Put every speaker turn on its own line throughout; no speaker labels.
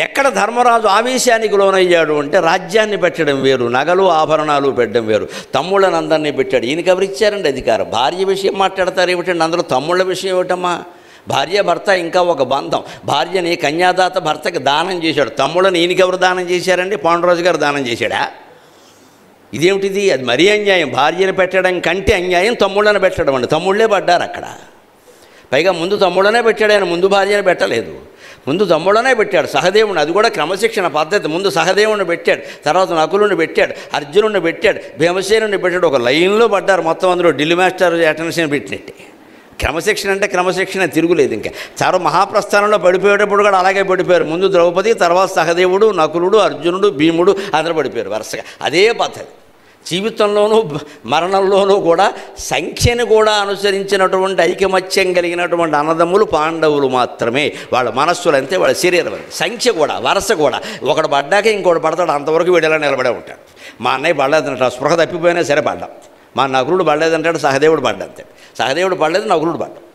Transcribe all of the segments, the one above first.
ఎక్కడ ధర్మరాజు ఆవేశానికి లోనయ్యాడు అంటే రాజ్యాన్ని పెట్టడం వేరు, నగలు ఆభరణాలు పెట్టడం వేరు. తమ్ముళ్ళని అందరినీ పెట్టాడు. ఈయనకి ఎవరిచ్చారండి అధికారం? భార్య విషయం మాట్లాడతారు ఏమిటండి? అందులో తమ్ముళ్ళ విషయం ఏమిటమ్మా? భార్య భర్త ఇంకా ఒక బంధం. భార్యని కన్యాదాత భర్తకి దానం చేశాడు. తమ్ముళ్ళని ఈయనకి ఎవరు దానం చేశారండి? పాండురాజు గారు దానం చేశాడా? ఇదేమిటిది? అది మరీ అన్యాయం. భార్యను పెట్టడం కంటే అన్యాయం తమ్ముళ్ళని పెట్టడం అండి. తమ్ముళ్ళే పడ్డారు అక్కడ. పైగా ముందు తమ్ముళ్ళనే పెట్టాడు ఆయన, ముందు భార్యను పెట్టలేదు. ముందు తమ్ముళ్ళనే పెట్టాడు సహదేవుని. అది కూడా క్రమశిక్షణ పద్ధతి. ముందు సహదేవుని పెట్టాడు, తర్వాత నకులుని పెట్టాడు, అర్జునుడిని పెట్టాడు, భీమసేనుని పెట్టాడు. ఒక లైన్లో పడ్డారు మొత్తం. అందులో ఢిల్లీ మాస్టర్ అటెన్షన్ పెట్టినట్టే. క్రమశిక్షణ అంటే క్రమశిక్షణ, తిరుగులేదు. ఇంకా చాలా మహాప్రస్థానంలో పడిపోయేటప్పుడు కూడా అలాగే పడిపోయారు. ముందు ద్రౌపది, తర్వాత సహదేవుడు, నకులుడు, అర్జునుడు, భీముడు అందరూ పడిపోయారు వరుసగా. అదే పద్ధతి. జీవితంలోనూ మరణంలోనూ కూడా సంఖ్యను కూడా అనుసరించినటువంటి ఐకమత్యం కలిగినటువంటి అన్నదమ్ములు పాండవులు మాత్రమే. వాళ్ళ మనస్సులు అంతే, వాళ్ళ శరీరం అంతే. సంఖ్య కూడా, వరుస కూడా. ఒకడు పడ్డాక ఇంకోటి పడతాడు, అంతవరకు వీడేలా నిలబడే ఉంటాడు. మా అన్నయ్య పడలేదంటాడు, స్పృహ తప్పిపోయినా సరే పడ్డాం. మా నకులుడు పడలేదంటాడు, సహదేవుడు పడ్డంతే. సహదేవుడు పడలేదు, నకులుడు పడ్డాం.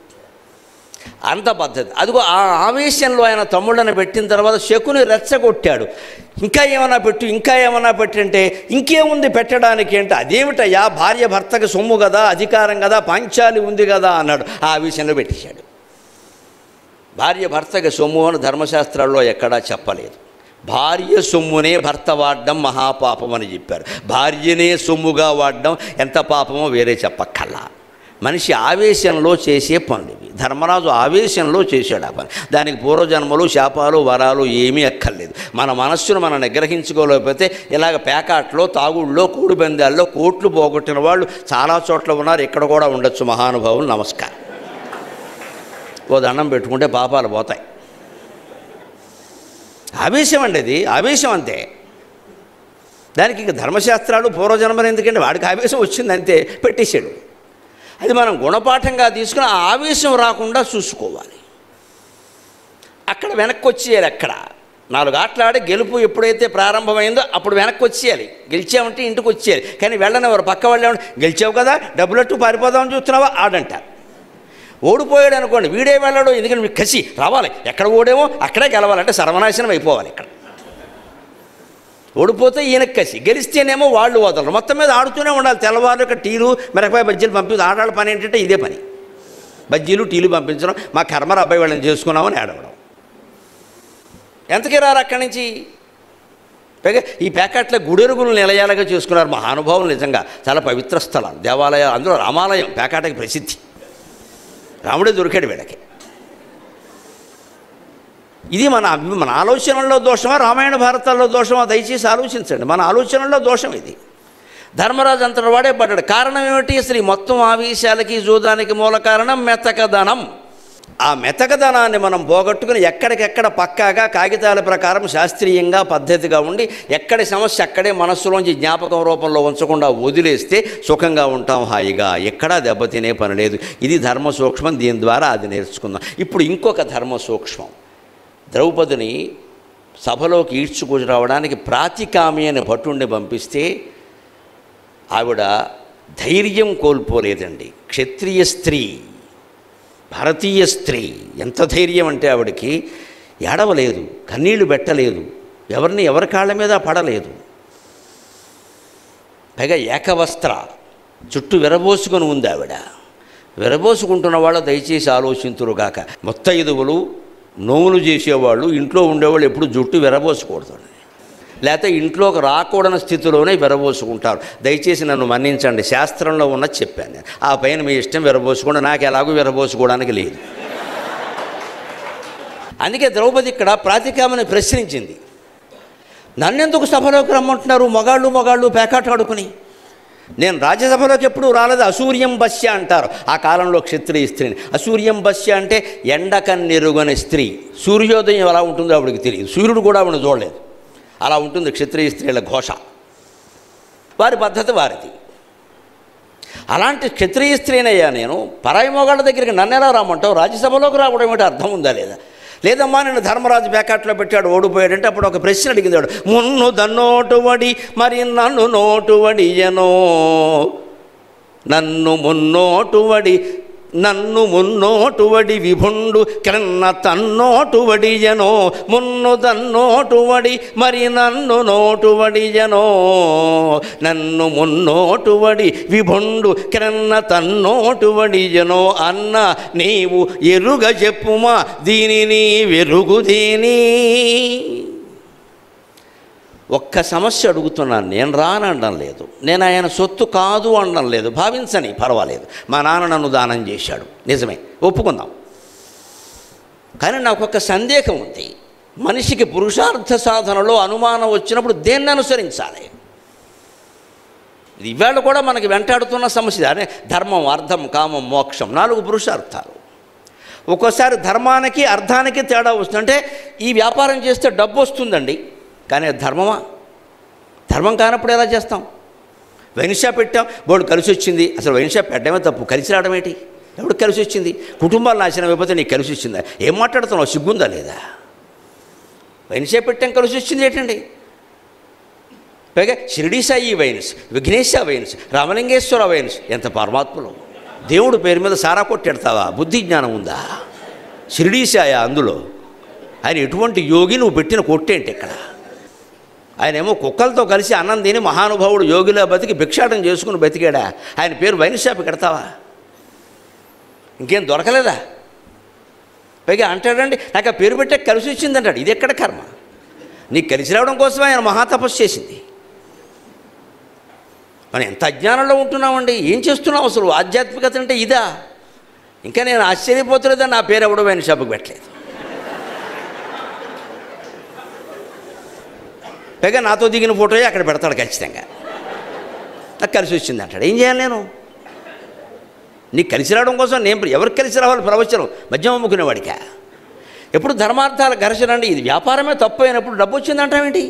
అంత పద్ధతి. అదిగో ఆ ఆవేశంలో ఆయన తమ్ముళ్ళని పెట్టిన తర్వాత శకుని రెచ్చగొట్టాడు. ఇంకా ఏమన్నా పెట్టు, ఇంకా ఏమన్నా పెట్టంటే ఇంకేముంది పెట్టడానికి అంటే, అదేమిటయ్యా భార్య భర్తకి సొమ్ము కదా, అధికారం కదా, పాంచాలి ఉంది కదా అన్నాడు. ఆ ఆవేశంలో పెట్టేశాడు. భార్య భర్తకి సొమ్ము అని ధర్మశాస్త్రాల్లో ఎక్కడా చెప్పలేదు. భార్య సొమ్మునే భర్త వాడడం మహాపాపం అని చెప్పారు. భార్యనే సొమ్ముగా వాడడం ఎంత పాపమో వేరే చెప్పక్కల్లా. మనిషి ఆవేశంలో చేసే పనులు ఇవి. ధర్మరాజు ఆవేశంలో చేశాడు ఆ పని. దానికి పూర్వజన్మలు, శాపాలు, వరాలు ఏమీ అక్కర్లేదు. మన మనస్సును మనం నిగ్రహించుకోలేకపోతే ఇలాగ పేకాట్లో, తాగుళ్ళలో, కూడిబందాల్లో కోట్లు పోగొట్టిన వాళ్ళు చాలా చోట్ల ఉన్నారు. ఇక్కడ కూడా ఉండొచ్చు మహానుభావులు. నమస్కారం. ఓ దండం పెట్టుకుంటే పాపాలు పోతాయి. ఆవేశం అండి అది, ఆవేశం అంతే. దానికి ఇక ధర్మశాస్త్రాలు పూర్వజన్మలు ఎందుకంటే వాడికి ఆవేశం వచ్చింది అంతే, పెట్టేశాడు. అది మనం గుణపాఠంగా తీసుకుని ఆ ఆవేశం రాకుండా చూసుకోవాలి. అక్కడ వెనక్కి వచ్చేయాలి. అక్కడ 4 ఆటలు ఆడి గెలుపు ఎప్పుడైతే ప్రారంభమైందో అప్పుడు వెనక్కి వచ్చేయాలి. గెలిచామంటే ఇంటికి వచ్చేయాలి. కానీ వెళ్ళనివారు. పక్క వాళ్ళు గెలిచావు కదా, డబ్బులట్టు పారిపోదామని చూస్తున్నావా ఆడంటారు. ఓడిపోయాడు అనుకోండి, వీడే వెళ్ళాడు. ఎందుకంటే మీకు కసి రావాలి, ఎక్కడ ఓడేమో అక్కడే గెలవాలంటే సర్వనాశనం అయిపోవాలి. ఇక్కడ ఓడిపోతే ఈయనకి కసి, గెలిస్తేనేమో వాళ్ళు వదలరు. మొత్తం మీద ఆడుతూనే ఉండాలి. తెల్లవారు యొక్క టీలు, మిరపకాయ బజ్జీలు పంపి ఆడాళ్ళ పని ఏంటంటే ఇదే పని. బజ్జీలు టీలు పంపించడం, మా కర్మర అబ్బాయి వాళ్ళని చేసుకున్నామని ఆడవడం. ఎంతకీ రారు అక్కడి నుంచి. పైగా ఈ ప్యాకెట్ల గుడెరుగులు నిలయాలుగా చేసుకున్నారు మహానుభావులు. నిజంగా చాలా పవిత్ర స్థలాలు, దేవాలయాలు. అందులో రామాలయం ప్యాకెట్కి ప్రసిద్ధి. రాముడే దొరికాడు వీళ్ళకి. ఇది మన ఆలోచనల్లో దోషమా, రామాయణ భారతాల్లో దోషమా? దయచేసి ఆలోచించండి. మన ఆలోచనల్లో దోషం ఇది. ధర్మరాజు అంతటి వాడే పడ్డాడు. కారణం ఏమిటి? అసలు ఈ మొత్తం ఆవేశాలకి, జూదానికి మూల కారణం మెతకదనం. ఆ మెతకదనాన్ని మనం పోగొట్టుకుని ఎక్కడికెక్కడ పక్కాగా కాగితాల ప్రకారం శాస్త్రీయంగా పద్ధతిగా ఉండి ఎక్కడి సమస్య అక్కడే మనస్సులోంచి జ్ఞాపకం రూపంలో ఉంచకుండా వదిలేస్తే సుఖంగా ఉంటాం హాయిగా. ఎక్కడా దెబ్బతినే పని లేదు. ఇది ధర్మ సూక్ష్మం. దీని ద్వారా అది నేర్చుకుందాం. ఇప్పుడు ఇంకొక ధర్మ సూక్ష్మం. ద్రౌపదిని సభలోకి ఈడ్చుకురావడానికి ప్రాతికామి అని భటుణ్ణి పంపిస్తే ఆవిడ ధైర్యం కోల్పోలేదండి. క్షత్రియ స్త్రీ, భారతీయ స్త్రీ. ఎంత ధైర్యం అంటే ఆవిడకి ఏడవలేదు, కన్నీళ్లు పెట్టలేదు, ఎవరి కాళ్ళ మీద పడలేదు. పైగా ఏకవస్త్ర, చుట్టూ విరబోసుకొని ఉంది ఆవిడ. విరబోసుకుంటున్న వాళ్ళు దయచేసి ఆలోచింతురుగాక. ముత్తైదువులు, నోములు చేసేవాళ్ళు, ఇంట్లో ఉండేవాళ్ళు ఎప్పుడు జుట్టు విరబోసుకోకూడదు, లేకపోతే ఇంట్లోకి రాకూడని స్థితిలోనే విరబోసుకుంటారు. దయచేసి నన్ను మన్నించండి, శాస్త్రంలో ఉన్నది చెప్పాను నేను. ఆ పైన మీ ఇష్టం విరబోసుకోండి, నాకు ఎలాగూ విరబోసుకోవడానికి లేదు. అందుకే ద్రౌపది ఇక్కడ ప్రాతికామని ప్రశ్నించింది. నన్నెందుకు సభలోకి రమ్మంటున్నారు? మగాళ్ళు పేకాట ఆడుకుని. నేను రాజ్యసభలోకి ఎప్పుడూ రాలేదు. అసూర్యం బస్య అంటారు ఆ కాలంలో క్షత్రియ స్త్రీని. అసూర్యం బస్య అంటే ఎండకన్నెరుగని స్త్రీ. సూర్యోదయం ఎలా ఉంటుందో ఆవిడకి తెలియదు, సూర్యుడు కూడా ఆవిడ చూడలేదు. అలా ఉంటుంది క్షత్రియ స్త్రీల ఘోష. వారి పద్ధతి వారిది. అలాంటి క్షత్రియ స్త్రీనయ్యా నేను, పరాయి మొగాళ్ళ దగ్గరికి నన్ను ఎలా రామంటావు? రాజ్యసభలోకి రావడం ఏంటి? అర్థం ఉందా లేదా? లేదమ్మా, నేను ధర్మరాజు ప్యాకెట్లో పెట్టాడు, ఓడిపోయాడంటే అప్పుడు ఒక ప్రశ్న అడిగిందాడు. మున్ను దన్నోటు వడి మరి నన్ను నోటు వడియనో, నన్ను మున్నోటు వడి నన్ను మున్నోటువడి విభుండు క్రన్న తన్నోటువడియనో మున్ను తన్నోటువడి మరి నన్ను నోటువడియనో నన్ను మున్నోటువడి విభుండు క్రన్న తన్నోటువడియనో అన్న నీవు ఎరుగ చెప్పుమా దీనిని వెరుగుదేని. ఒక్క సమస్య అడుగుతున్నాను, నేను రానడం లేదు, నేను ఆయన సొత్తు కాదు అనడం లేదు, భావించని పర్వాలేదు, మా నాన్న నన్ను దానం చేశాడు నిజమే ఒప్పుకుందాం. కానీ నాకు ఒక సందేహం ఉంది, మనిషికి పురుషార్థ సాధనలో అనుమానం వచ్చినప్పుడు దేన్ని అనుసరించాలి? ఇది ఇవాళ కూడా మనకి వెంటాడుతున్న సమస్య అనే ధర్మం అర్థం కామం మోక్షం 4 పురుషార్థాలు. ఒక్కోసారి ధర్మానికి అర్థానికి తేడా వస్తుందంటే ఈ వ్యాపారం చేస్తే డబ్బు వస్తుందండి, కానీ ధర్మమా? ధర్మం కానప్పుడు ఎలా చేస్తాం? వైన్ షాప్ పెట్టాం, బోర్డు కలిసి వచ్చింది. అసలు వైన్ షాప్ పెట్టడమే తప్పు, కలిసి రావడం ఏంటి? ఎప్పుడు కలిసి వచ్చింది? కుటుంబాలు నాశనం అయిపోతే నీకు కలిసి వచ్చిందా? ఏం మాట్లాడుతున్నావు, సిగ్గుందా లేదా? వైన్ షాప్ పెట్టాం, కలిసి వచ్చింది ఏంటండి? పైగా Shirdi Sai wines, Vighnesha wines, Ramalingeswara wines, ఎంత పరమాత్మలు! దేవుడు పేరు మీద సారా కొట్టెడతావా? బుద్ధి జ్ఞానం ఉందా? షిరిడి సాయి అందులో ఆయన ఎటువంటి యోగి? నువ్వు పెట్టిన కొట్టేంటి ఇక్కడ? ఆయన ఏమో కుక్కలతో కలిసి అన్నం తిని మహానుభావుడు యోగిలా బతికి భిక్షాటం చేసుకుని బతికాడా? ఆయన పేరు వైన్ షాప్ కడతావా? ఇంకేం దొరకలేదా? పైగా అంటాడండి నాకు ఆ పేరు పెట్టే కలిసి వచ్చింది అంటాడు. ఇది ఎక్కడ కర్మ? నీకు కలిసి రావడం కోసమే ఆయన మహాతపస్సు చేసింది. మనం ఎంత అజ్ఞానంలో ఉంటున్నామండి, ఏం చేస్తున్నాం అసలు? ఆధ్యాత్మికత అంటే ఇదా? ఇంకా నేను ఆశ్చర్యపోతులేదా నా పేరు ఎవడో వైన్ షాప్కి పెట్టలేదు. పైగా నాతో దిగిన ఫోటోయే అక్కడ పెడతాడు ఖచ్చితంగా. నాకు కలిసి వచ్చింది అంటాడు. ఏం చేయాలి నేను? నీకు కలిసి రావడం కోసం నేను ఎవరికి కలిసి రావాలి? ప్రవచనం మధ్యమ అమ్ముకునేవాడికా? ఎప్పుడు ధర్మార్థాల ఘర్షణ అండి. ఇది వ్యాపారమే తప్పు అయినప్పుడు డబ్బు వచ్చింది అంటావేంటి?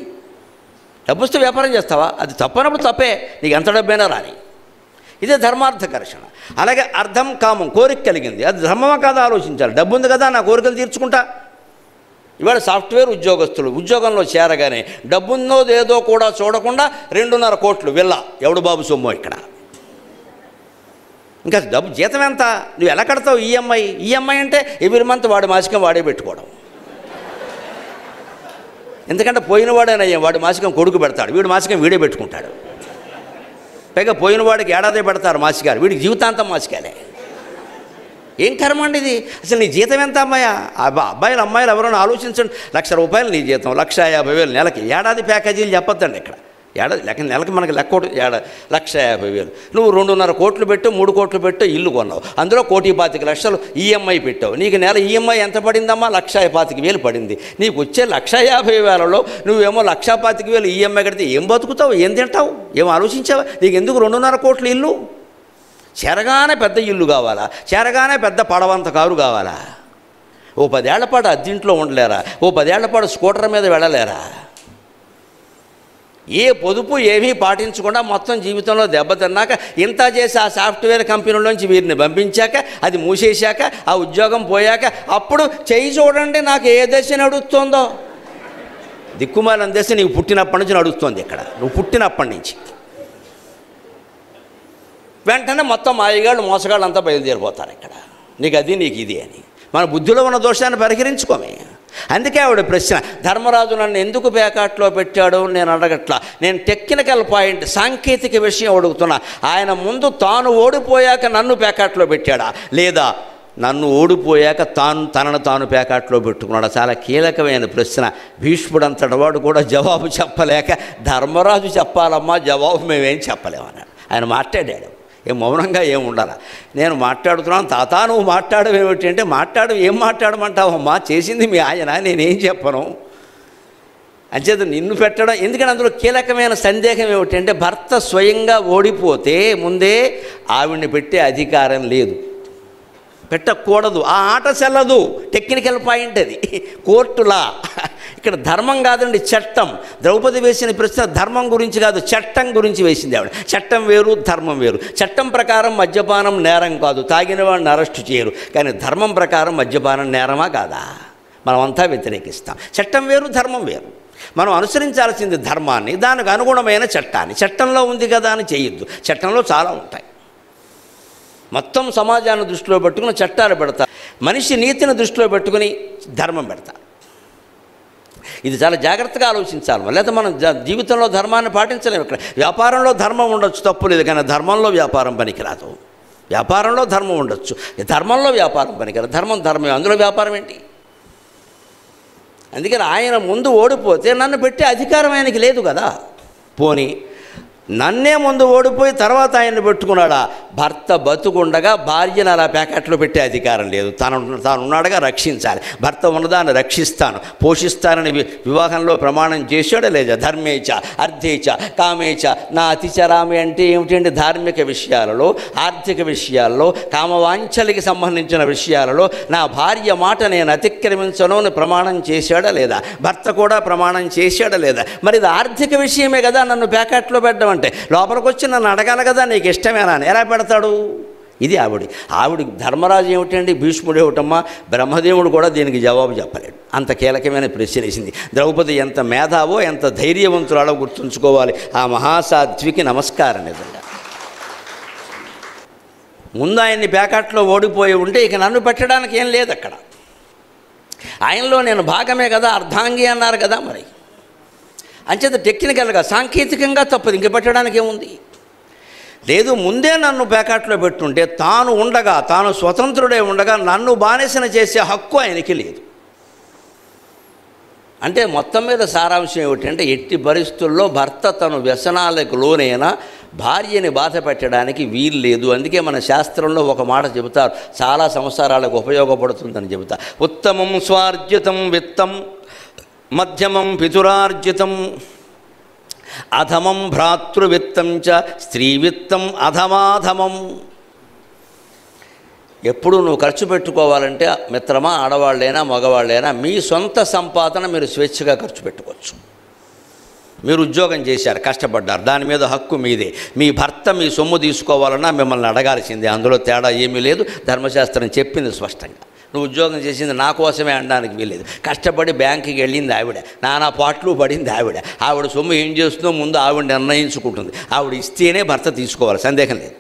డబ్బు వస్తే వ్యాపారం చేస్తావా? అది తప్పు అయినప్పుడు తప్పే, నీకు ఎంత డబ్బైనా రాని. ఇదే ధర్మార్థ ఘర్షణ. అలాగే అర్థం కామం, కోరిక కలిగింది, అది ధర్మమా కాదా ఆలోచించాలి. డబ్బు ఉంది కదా, నా కోరికలు తీర్చుకుంటా. ఇవాళ సాఫ్ట్వేర్ ఉద్యోగస్తులు ఉద్యోగంలో చేరగానే డబ్బున్నోదేదో కూడా చూడకుండా 2.5 కోట్లు విల్లా, ఎవడు బాబు సొమ్ము ఇక్కడ. ఇంకా డబ్బు జీతం ఎంత? నువ్వు ఎలా కడతావు ఈఎంఐ? ఈఎంఐ అంటే ఎవ్రీ మంత్ వాడి మాసికం వాడే పెట్టుకోవడం. ఎందుకంటే పోయినవాడేనయ్యా, వాడి మాసికం కొడుకు పెడతాడు, వీడి మాసికం వీడే పెట్టుకుంటాడు. పైగా పోయినవాడికి ఏడాది పెడతారు మాసికాలు, వీడికి జీవితాంతం మాసికాలే. ఏం కర్మ అండి ఇది? అసలు నీ జీతం ఎంత అమ్మాయా? అబ్బాయిలు అమ్మాయిలు ఎవరైనా ఆలోచించండి. ₹1,00,000 నీ జీతం, 1,50,000 నెలకి. ఏడాది ప్యాకేజీలు చెప్పొద్దండి ఇక్కడ. ఏడాది నెలకి మనకి లెక్క 1,50,000. నువ్వు 2.5 కోట్లు పెట్టు, 3 కోట్లు పెట్టు, ఇల్లు కొన్నావు, అందులో 1,25,00,000 ఈఎంఐ పెట్టావు. నీకు నెల ఈఎంఐ ఎంత పడిందమ్మా? 1,25,000 పడింది. నీకు వచ్చే 1,50,000లో నువ్వేమో 1,25,000 ఈఎంఐ కడితే ఏం బతుకుతావు? ఏం తింటావు? ఏం ఆలోచించావా? నీకు ఎందుకు 2.5 కోట్ల ఇల్లు? చేరగానే పెద్ద ఇల్లు కావాలా? చేరగానే పెద్ద పడవంత కారు కావాలా? ఓ 10 ఏళ్ల పాటు అద్దెంట్లో ఉండలేరా? ఓ 10 ఏళ్ల పాటు స్కూటర్ మీద వెళ్ళలేరా? ఏ పొదుపు ఏమీ పాటించకుండా మొత్తం జీవితంలో దెబ్బతిన్నాక ఇంత చేసి ఆ సాఫ్ట్వేర్ కంపెనీలోంచి వీరిని పంపించాక, అది మూసేశాక, ఆ ఉద్యోగం పోయాక అప్పుడు చెయ్యి చూడండి నాకు ఏ దశ నడుస్తుందో. దిక్కుమాలని దశ నీకు పుట్టినప్పటి నుంచి నడుస్తుంది ఇక్కడ. నువ్వు పుట్టినప్పటి నుంచి వెంటనే మొత్తం మాయగాళ్ళు మోసగాళ్ళు అంతా బయలుదేరిపోతారు ఇక్కడ. నీకు అది నీకు ఇది అని మన బుద్ధిలో ఉన్న దోషాన్ని పరిహరించుకోమే. అందుకే ఆవిడ ప్రశ్న, ధర్మరాజు నన్ను ఎందుకు పేకాట్లో పెట్టాడు నేను అడగట్లా, నేను టెక్నికల్ పాయింట్ సాంకేతిక విషయం అడుగుతున్నా. ఆయన ముందు తాను ఓడిపోయాక నన్ను పేకాట్లో పెట్టాడా, లేదా నన్ను ఓడిపోయాక తనను తాను పేకాట్లో పెట్టుకున్నాడు? చాలా కీలకమైన ప్రశ్న. భీష్ముడంతటి వాడు కూడా జవాబు చెప్పలేక ధర్మరాజు చెప్పాలమ్మా జవాబు మేమేం చెప్పలేమన్నాడు. ఆయన మాట్లాడాడు. ఏం మౌనంగా ఏం ఉండాలి? నేను మాట్లాడుతున్నాను తాత, నువ్వు మాట్లాడవేమిటి అంటే, ఏం మాట్లాడమంటావమ్మా, చేసింది మీ ఆయన, నేనేం చెప్పను. అంచేత నిన్ను పెట్టడం ఎందుకంటే అందులో కీలకమైన సందేహం ఏమిటంటే, భర్త స్వయంగా ఓడిపోతే ముందే ఆవిడ్ని పెట్టే అధికారం లేదు, పెట్టకూడదు, ఆ ఆట చెల్లదు. టెక్నికల్ పాయింట్ అది, కోర్టులా. ఇక్కడ ధర్మం కాదండి, చట్టం. ద్రౌపది వేసిన ప్రశ్న ధర్మం గురించి కాదు, చట్టం గురించి వేసింది ఆవిడ. చట్టం వేరు, ధర్మం వేరు. చట్టం ప్రకారం మద్యపానం నేరం కాదు, తాగిన వాడిని అరెస్టు చేయరు. కానీ ధర్మం ప్రకారం మద్యపానం నేరమా కాదా? మనమంతా వ్యతిరేకిస్తాం. చట్టం వేరు, ధర్మం వేరు. మనం అనుసరించాల్సింది ధర్మాన్ని, దానికి అనుగుణమైన చట్టాన్ని. చట్టంలో ఉంది కదా అని చేయొద్దు, చట్టంలో చాలా ఉంటాయి. మొత్తం సమాజాన్ని దృష్టిలో పెట్టుకుని చట్టాలు పెడతారు, మనిషి నీతిని దృష్టిలో పెట్టుకుని ధర్మం పెడతారు. ఇది చాలా జాగ్రత్తగా ఆలోచించాలి. లేదా మనం జీవితంలో ధర్మాన్ని పాటించలేము. ఇక్కడ వ్యాపారంలో ధర్మం ఉండొచ్చు, తప్పు లేదు, కానీ ధర్మంలో వ్యాపారం పనికిరాదు. వ్యాపారంలో ధర్మం ఉండొచ్చు, ధర్మంలో వ్యాపారం పనికిరాదు. ధర్మమే, అందులో వ్యాపారం ఏంటి? అందుకని ఆయన ముందు ఓడిపోతే నన్ను పెట్టే అధికారం ఆయనకి లేదు కదా. పోనీ నన్నే ముందు ఓడిపోయి తర్వాత ఆయన్ని పెట్టుకున్నాడా? భర్త బతుకుండగా భార్యను అలా ప్యాకెట్లో పెట్టే అధికారం లేదు. తాను ఉన్నాడుగా రక్షించాలి. భర్త ఉన్నదాన్ని రక్షిస్తాను, పోషిస్తానని వివాహంలో ప్రమాణం చేశాడా లేదా? ధర్మేచ అర్థేచ కామేచ నా అతిచరామి అంటే ఏమిటండి? ధార్మిక విషయాలలో, ఆర్థిక విషయాల్లో, కామవాంఛలకి సంబంధించిన విషయాలలో నా భార్య మాట నేను అతిక్రమించను అని ప్రమాణం చేశాడా లేదా? భర్త కూడా ప్రమాణం చేశాడా లేదా? మరి ఇది ఆర్థిక విషయమే కదా నన్ను ప్యాకెట్లో పెట్టడం అంటే. లోపలికి వచ్చి నన్ను అడగాలి కదా, నీకు ఇష్టమేనా అని. ఎలా పెడతాడు? ఇది ఆవిడ ధర్మరాజు ఏమిటండి, భీష్ముడు ఏమిటమ్మా, బ్రహ్మదేవుడు కూడా దీనికి జవాబు చెప్పలేడు. అంత కీలకమైన ప్రశ్న వేసింది. ద్రౌపది ఎంత మేధావో, ఎంత ధైర్యవంతురాలో గుర్తుంచుకోవాలి. ఆ మహాసాధ్వికి నమస్కారం. నిజంగా ముందు ఆయన్ని ప్యాకెట్లో ఓడిపోయి ఉంటే ఇక నన్ను పెట్టడానికి ఏం లేదు అక్కడ. ఆయనలో నేను భాగమే కదా, అర్ధాంగి అన్నారు కదా. మరి అంచేత టెక్నికల్గా సాంకేతికంగా తప్పదు, ఇంక పెట్టడానికి ఏముంది? లేదు, ముందే నన్ను ప్యాకెట్లో పెట్టుంటే తాను స్వతంత్రుడే ఉండగా నన్ను బానిసన చేసే హక్కు ఆయనకి లేదు. అంటే మొత్తం మీద సారాంశం ఏమిటంటే, ఎట్టి పరిస్థితుల్లో భర్త తను వ్యసనాలకు లోనైనా భార్యని బాధ పెట్టడానికి వీలు లేదు. అందుకే మన శాస్త్రంలో ఒక మాట చెబుతారు, చాలా సంసారాలకు ఉపయోగపడుతుందని చెబుతారు. ఉత్తమం స్వార్జితం విత్తం, మధ్యమం పితురార్జితం, అధమం భ్రాతృవిత్తం చ స్త్రీవిత్తం అధమాధమం. ఎప్పుడు నువ్వు ఖర్చు పెట్టుకోవాలంటే మిత్రమా, ఆడవాళ్ళైనా మగవాళ్ళైనా మీ సొంత సంపాదన మీరు స్వేచ్ఛగా ఖర్చు పెట్టుకోవచ్చు. మీరు ఉద్యోగం చేశారు, కష్టపడ్డారు, దాని మీద హక్కు మీదే. మీ భర్త మీ సొమ్ము తీసుకోవాలన్నా మిమ్మల్ని అడగాల్సిందే, అందులో తేడా ఏమీ లేదు. ధర్మశాస్త్రం చెప్పింది స్పష్టంగా. నువ్వు ఉద్యోగం చేసింది నా కోసమే అనడానికి వీల్లేదు. కష్టపడి బ్యాంకుకి వెళ్ళింది ఆవిడ, నానా పాటలు పడింది ఆవిడ సొమ్ము ఏం చేస్తుందో ముందు ఆవిడ నిర్ణయించుకుంటుంది. ఆవిడ ఇస్తేనే భర్త తీసుకోవాలి, సందేహం లేదు.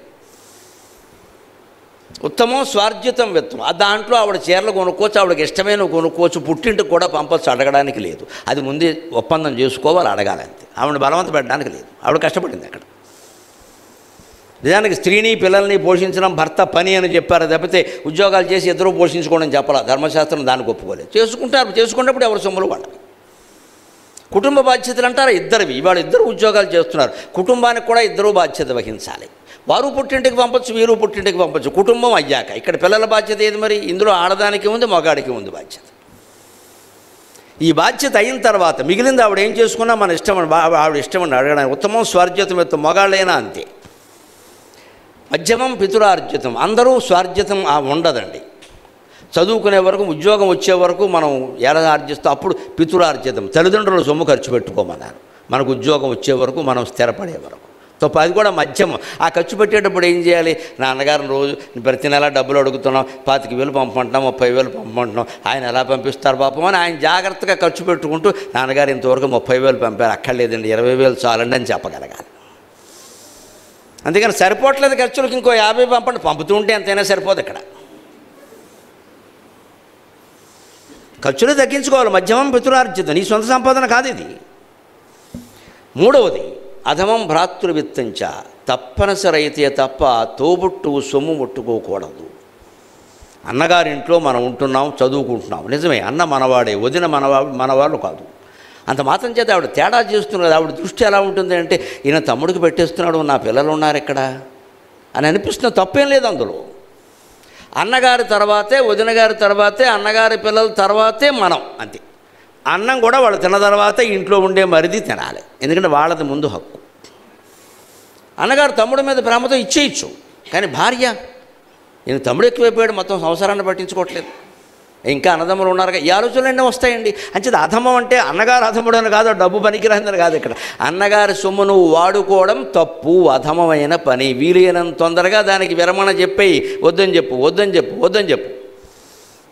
ఉత్తమం స్వార్జితం విత్తం, దాంట్లో ఆవిడ చీరలు కొనుక్కోవచ్చు, ఆవిడకి ఇష్టమైన కొనుక్కోవచ్చు, పుట్టింటికి కూడా పంపచ్చు, అడగడానికి లేదు. అది ముందే ఒప్పందం చేసుకోవాలి, అడగాలంతే. ఆవిడ బలవంత పెట్టడానికి లేదు, ఆవిడ కష్టపడింది అక్కడ. నిజానికి స్త్రీని పిల్లల్ని పోషించడం భర్త పని అని చెప్పారు తప్పితే ఉద్యోగాలు చేసి ఇద్దరూ పోషించుకోవడం చెప్పాల. ధర్మశాస్త్రం దానికి ఒప్పుకోలేదు. చేసుకున్నప్పుడు ఎవరు సొమ్ములు వాళ్ళవి. కుటుంబ బాధ్యతలు అంటారా ఇద్దరివి. ఇవాళ ఇద్దరు ఉద్యోగాలు చేస్తున్నారు, కుటుంబానికి కూడా ఇద్దరూ బాధ్యత వహించాలి. వారు పుట్టింటికి పంపచ్చు, వీరు పుట్టింటికి పంపచ్చు. కుటుంబం అయ్యాక ఇక్కడ పిల్లల బాధ్యత ఏది? మరి ఇందులో ఆడదానికి ఉంది, మగాడికి ఉంది బాధ్యత. ఈ బాధ్యత అయిన తర్వాత మిగిలింది ఆవిడ ఏం చేసుకున్నా మన ఇష్టం, ఆవిడ ఇష్టమని అడగడానికి. ఉత్తమం స్వార్జితం విత్తం, మగాళ్ళైనా అంతే. మధ్యమం పితురార్జితం, అందరూ స్వార్జితం ఉండదండి. చదువుకునే వరకు, ఉద్యోగం వచ్చే వరకు మనం ఎలా ఆర్జిస్తాం, అప్పుడు పితురార్జితం, తల్లిదండ్రుల సొమ్ము ఖర్చు పెట్టుకోమన్నారు. మనకు ఉద్యోగం వచ్చే వరకు, మనం స్థిరపడే వరకు తప్ప. అది కూడా మధ్యమం. ఆ ఖర్చు పెట్టేటప్పుడు ఏం చేయాలి? నాన్నగారిని రోజు ప్రతి నెల డబ్బులు అడుగుతున్నాం, 25,000 పంపమంటున్నాం, 30,000 పంపమంటున్నాం, ఆయన ఎలా పంపిస్తారు పాపం అని ఆయన జాగ్రత్తగా ఖర్చు పెట్టుకుంటూ, నాన్నగారు ఇంతవరకు 30,000 పంపారు, అక్కర్లేదండి 20,000 చాలండి అని చెప్పగలగాలి. అందుకని సరిపోవట్లేదు ఖర్చులకు, ఇంకో 50 పంపండి. పంపుతూ ఉంటే ఎంతైనా సరిపోదు. ఇక్కడ ఖర్చులు తగ్గించుకోవాలి. మధ్యమం పితురార్జితం, నీ సొంత సంపాదన కాదు ఇది. మూడవది అధమం భ్రాతృవిత్తంచ, తప్పనిసరి అయితే తప్ప తోబుట్టువు సొమ్ము ముట్టుకోకూడదు. అన్నగారింట్లో మనం ఉంటున్నాం, చదువుకుంటున్నాం, నిజమే, అన్న మనవాడే, వదిన మనవాళ్ళు కాదు. అంత మాత్రం చేత ఆవిడ తేడా చేస్తున్నది. ఆవిడ దృష్టి ఎలా ఉంటుంది అంటే, ఈయన తమ్ముడికి పెట్టేస్తున్నాడు, నా పిల్లలు ఉన్నారు ఇక్కడ అని అనిపిస్తున్న. తప్పేం లేదు అందులో. అన్నగారి తర్వాతే, వదిన గారి తర్వాతే, అన్నగారి పిల్లల తర్వాతే మనం, అంతే. అన్నం కూడా వాళ్ళు తిన్న తర్వాత ఇంట్లో ఉండే మరిది తినాలి, ఎందుకంటే వాళ్ళది ముందు హక్కు. అన్నగారు తమ్ముడి మీద ప్రేమతో ఇచ్చేయచ్చు, కానీ భార్య, ఈయన తమ్ముడు ఎక్కువైపోయాడు, మొత్తం సంసారాన్ని పట్టించుకోవట్లేదు, ఇంకా అన్నదమ్ములు ఉన్నారుగా, ఈ ఆలోచనలన్నీ వస్తాయండి. అంచేది అధమం అంటే అన్నగారు అధముడు అని కాదు, డబ్బు పనికిరాందని కాదు. ఇక్కడ అన్నగారి సొమ్ము నువ్వు వాడుకోవడం తప్పు, అధమమైన పని. వీలైనంత తొందరగా దానికి విరమణ చెప్పేయి. వద్దని చెప్పు.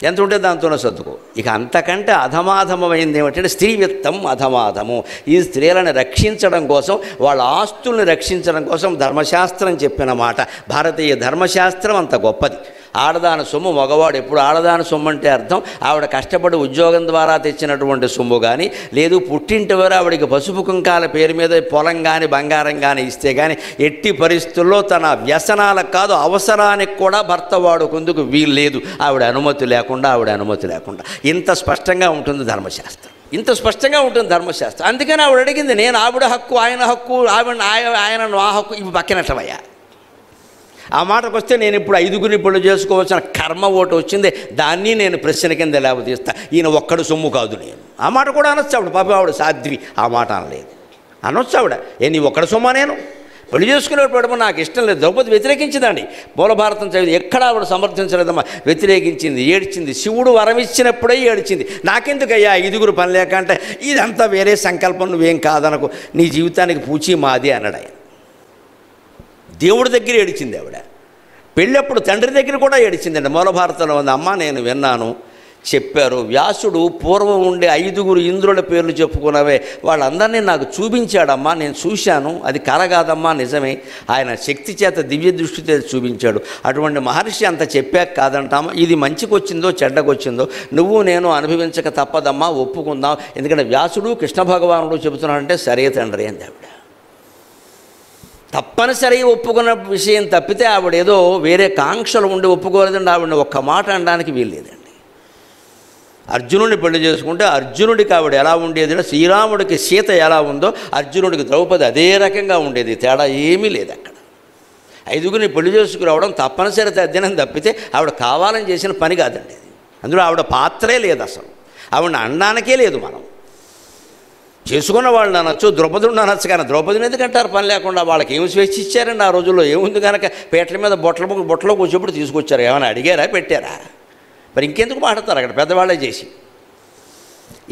ఎంత ఉంటే దాంతోనే సర్దుకో. ఇక అంతకంటే అధమాధమైంది ఏమిటంటే స్త్రీ విత్తం అధమాధము. ఈ స్త్రీలను రక్షించడం కోసం, వాళ్ళ ఆస్తుల్ని రక్షించడం కోసం ధర్మశాస్త్రం చెప్పిన మాట. భారతీయ ధర్మశాస్త్రం అంత గొప్పది. ఆడదాని సొమ్ము మగవాడు ఎప్పుడు ఆడదాని సొమ్ము అంటే అర్థం ఆవిడ కష్టపడి ఉద్యోగం ద్వారా తెచ్చినటువంటి సొమ్ము కానీ, లేదు పుట్టింటి వారు ఆవిడికి పసుపు కుంకాల పేరు మీద పొలం కానీ బంగారం కానీ ఇస్తే కానీ ఎట్టి పరిస్థితుల్లో తన వ్యసనాలకు కాదు అవసరానికి కూడా భర్త వాడుకుందుకు వీలు లేదు, ఆవిడ అనుమతి లేకుండా. ఇంత స్పష్టంగా ఉంటుంది ధర్మశాస్త్రం. అందుకని ఆవిడ అడిగింది, నేను ఆవిడ హక్కు ఆయన హక్కు, ఆయన నా హక్కు, ఇవి పక్కనట్టవయ్యా. ఆ మాటకు వస్తే నేను ఇప్పుడు 5గురిని పెళ్లి చేసుకోవచ్చిన కర్మ ఓటు వచ్చింది, దాన్ని నేను ప్రశ్న కింద లేవతీస్తా. ఈయన ఒక్కడు సొమ్ము కాదు నేను. ఆ మాట కూడా అనొచ్చు ఆవిడ. పాప ఆవిడ సాధ్వి, ఆ మాట అనలేదు. అనొచ్చు ఆవిడ, నీ ఒక్కడు సొమ్మ నేను పెళ్లి చేసుకునేటప్పుడు నాకు ఇష్టం లేదు. ద్రౌపది వ్యతిరేకించిందండి. మూలభారతం చదివి ఎక్కడ ఆవిడ సమర్థించలేదమ్మా, వ్యతిరేకించింది, ఏడ్చింది. శివుడు వరం ఇచ్చినప్పుడే ఏడ్చింది. నాకెందుకయ్యా 5గురు పని లేక అంటే, ఇదంతా వేరే సంకల్పం, నువ్వేం కాదనకు, నీ జీవితానికి పూచి మాది అన్నాడు ఆయన. దేవుడి దగ్గర ఏడిచింది ఆవిడ. పెళ్ళప్పుడు తండ్రి దగ్గర కూడా ఏడిచిందండి. మూలభారతంలో ఉంది, అమ్మ నేను విన్నాను, చెప్పారు, వ్యాసుడు పూర్వం ఉండే 5గురు ఇంద్రుల పేర్లు చెప్పుకున్నవే వాళ్ళందరినీ నాకు చూపించాడమ్మా, నేను చూశాను, అది కల కాదమ్మా నిజమే, ఆయన శక్తి చేత దివ్య దృష్టితో చూపించాడు. అటువంటి మహర్షి అంత చెప్పాక కాదంటామా, ఇది మంచికొచ్చిందో చెడ్డకొచ్చిందో నువ్వు నేను అనుభవించక తప్పదమ్మా, ఒప్పుకుందాం, ఎందుకంటే వ్యాసుడు కృష్ణ భగవానుడు చెబుతున్నాడంటే సరే తండ్రి అంది ఆవిడ. తప్పనిసరి ఒప్పుకున్న విషయం తప్పితే ఆవిడ ఏదో వేరే కాంక్షలు ఉండి ఒప్పుకోలేదండి. ఆవిడని ఒక్క మాట అనడానికి వీల్లేదండి. అర్జునుడిని పెళ్లి చేసుకుంటే అర్జునుడికి ఆవిడ ఎలా ఉండేది, శ్రీరాముడికి సీత ఎలా ఉందో అర్జునుడికి ద్రౌపది అదే రకంగా ఉండేది, తేడా ఏమీ లేదు అక్కడ. 5గురిని పెళ్లి చేసుకురావడం తప్పనిసరి తద్దినం తప్పితే ఆవిడ కావాలని చేసిన పని కాదండి. అందులో ఆవిడ పాత్రే లేదు, అసలు ఆవిడని అనడానికే లేదు. మనం చేసుకున్న వాళ్ళని అనొచ్చు, ద్రౌపదిని అనొచ్చు, కానీ ద్రౌపదిని ఎందుకంటారు పని లేకుండా? వాళ్ళకి ఏమి స్వేచ్ఛ ఇచ్చారండి ఆ రోజుల్లో? ఏముంది కనుక పేటల మీద బొట్టలో కూర్చోప్పుడు తీసుకొచ్చారు. ఏమైనా అడిగారా, పెట్టారా? మరి ఇంకెందుకు మాట్లాడతారు అక్కడ పెద్దవాళ్ళే చేసి?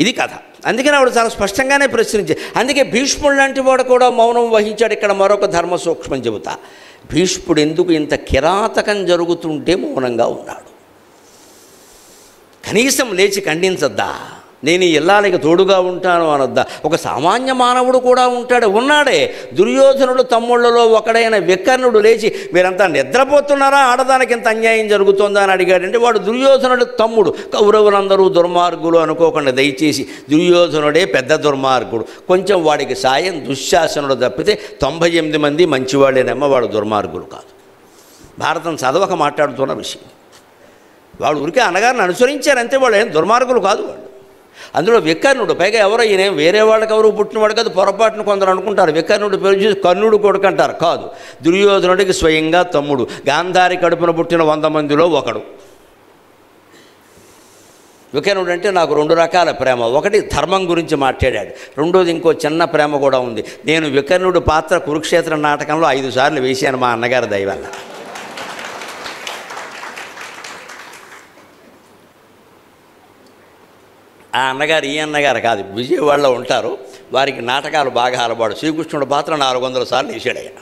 ఇది కథ. అందుకని ఆవిడ చాలా స్పష్టంగానే ప్రశ్నించి, అందుకే భీష్ముడు లాంటి వాడు కూడా మౌనం వహించాడు. ఇక్కడ మరొక ధర్మ సూక్ష్మం చెబుతా. భీష్ముడు ఎందుకు ఇంత కిరాతకం జరుగుతుంటే మౌనంగా ఉన్నాడు? కనీసం లేచి ఖండించద్దా? నేను ఈ ఇల్లాలకి తోడుగా ఉంటాను అనొద్దా? ఒక సామాన్య మానవుడు కూడా ఉన్నాడే. దుర్యోధనుడు తమ్ముళ్లలో ఒకడైన వికర్ణుడు లేచి, మీరంతా నిద్రపోతున్నారా, ఆడదానికి ఇంత అన్యాయం జరుగుతుందా అని అడిగాడంటే వాడు దుర్యోధనుడు తమ్ముడు. కౌరవులందరూ దుర్మార్గులు అనుకోకుండా దయచేసి దుర్యోధనుడే పెద్ద దుర్మార్గుడు. కొంచెం వాడికి సాయం దుశ్శాసనుడు తప్పితే 98 మంది మంచివాళ్ళేనమ్మ, వాడు దుర్మార్గులు కాదు. భారతం చదవక మాట్లాడుతున్న విషయం. వాడు ఊరికే అన్నగారిని అనుసరించారంతే, వాళ్ళు ఏం దుర్మార్గులు కాదు వాళ్ళు. అందులో వికర్ణుడు, పైగా ఎవరో ఈయన వేరే వాళ్ళకి ఎవరు పుట్టినవాడు కాదు. పొరపాటును కొందరు అనుకుంటారు వికర్ణుడు పేరు చూసి కర్ణుడు కొడుకు అంటారు. కాదు, దుర్యోధనుడికి స్వయంగా తమ్ముడు. గాంధారి కడుపున పుట్టిన 100 మందిలో ఒకడు. వికర్ణుడు అంటే నాకు 2 రకాల ప్రేమ. ఒకటి ధర్మం గురించి మాట్లాడాడు, రెండోది ఇంకో చిన్న ప్రేమ కూడా ఉంది. నేను వికర్ణుడు పాత్ర కురుక్షేత్ర నాటకంలో 5 సార్లు వేశాను మా అన్నగారి దయ వల్ల. ఆ అన్నగారు ఈ అన్నగారు కాదు, విజయవాడలో ఉంటారు. వారికి నాటకాలు బాగా అలవాటు. శ్రీకృష్ణుడు పాత్ర 400 సార్లు వేసాడు ఆయన.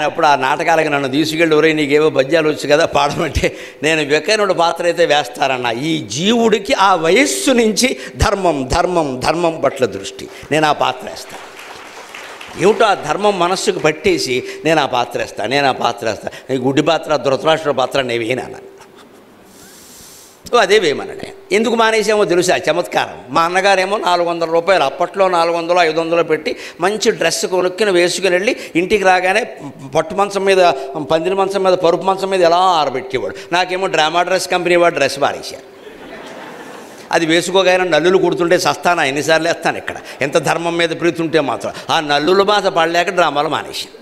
అప్పుడు ఆ నాటకాలకి నన్ను తీసుకెళ్ళి, ఒరే నీకేవో పద్యాలు వచ్చు కదా పాడమంటే, నేను వికర్ణుడు పాత్ర అయితే వేస్తారన్న. ఈ జీవుడికి ఆ వయస్సు నుంచి ధర్మం పట్ల దృష్టి, నేను ఆ పాత్ర వేస్తాను. ఏమిటో ఆ ధర్మం మనస్సుకు పట్టేసి నేను ఆ పాత్ర వేస్తాను. ఈ గుడ్డి పాత్ర, ధృతరాష్ట్రుడి పాత్ర నేవేనన్నాను. అదే వేయమన్నాడు. ఎందుకు మానేసామో తెలుసా? చమత్కారం. మా అన్నగారేమో 400 రూపాయలు, అప్పట్లో 400, 500 పెట్టి మంచి డ్రెస్ కొనుక్కుని వేసుకుని వెళ్ళి ఇంటికి రాగానే పట్టు మంచం మీద, పందిరి మంచం మీద, పరుపు మంచం మీద ఎలా ఆరబెట్టేవాడు. నాకేమో డ్రామా డ్రెస్ కంపెనీ వాడు డ్రెస్ మానేశారు. అది వేసుకోగానే నల్లులు కుడుతుంటే సస్తానా, ఎన్నిసార్లు వేస్తాను ఇక్కడ. ఎంత ధర్మం మీద ప్రీతి ఉంటే మాత్రం ఆ నల్లుల బాధ పడలేక డ్రామాలు మానేశాను.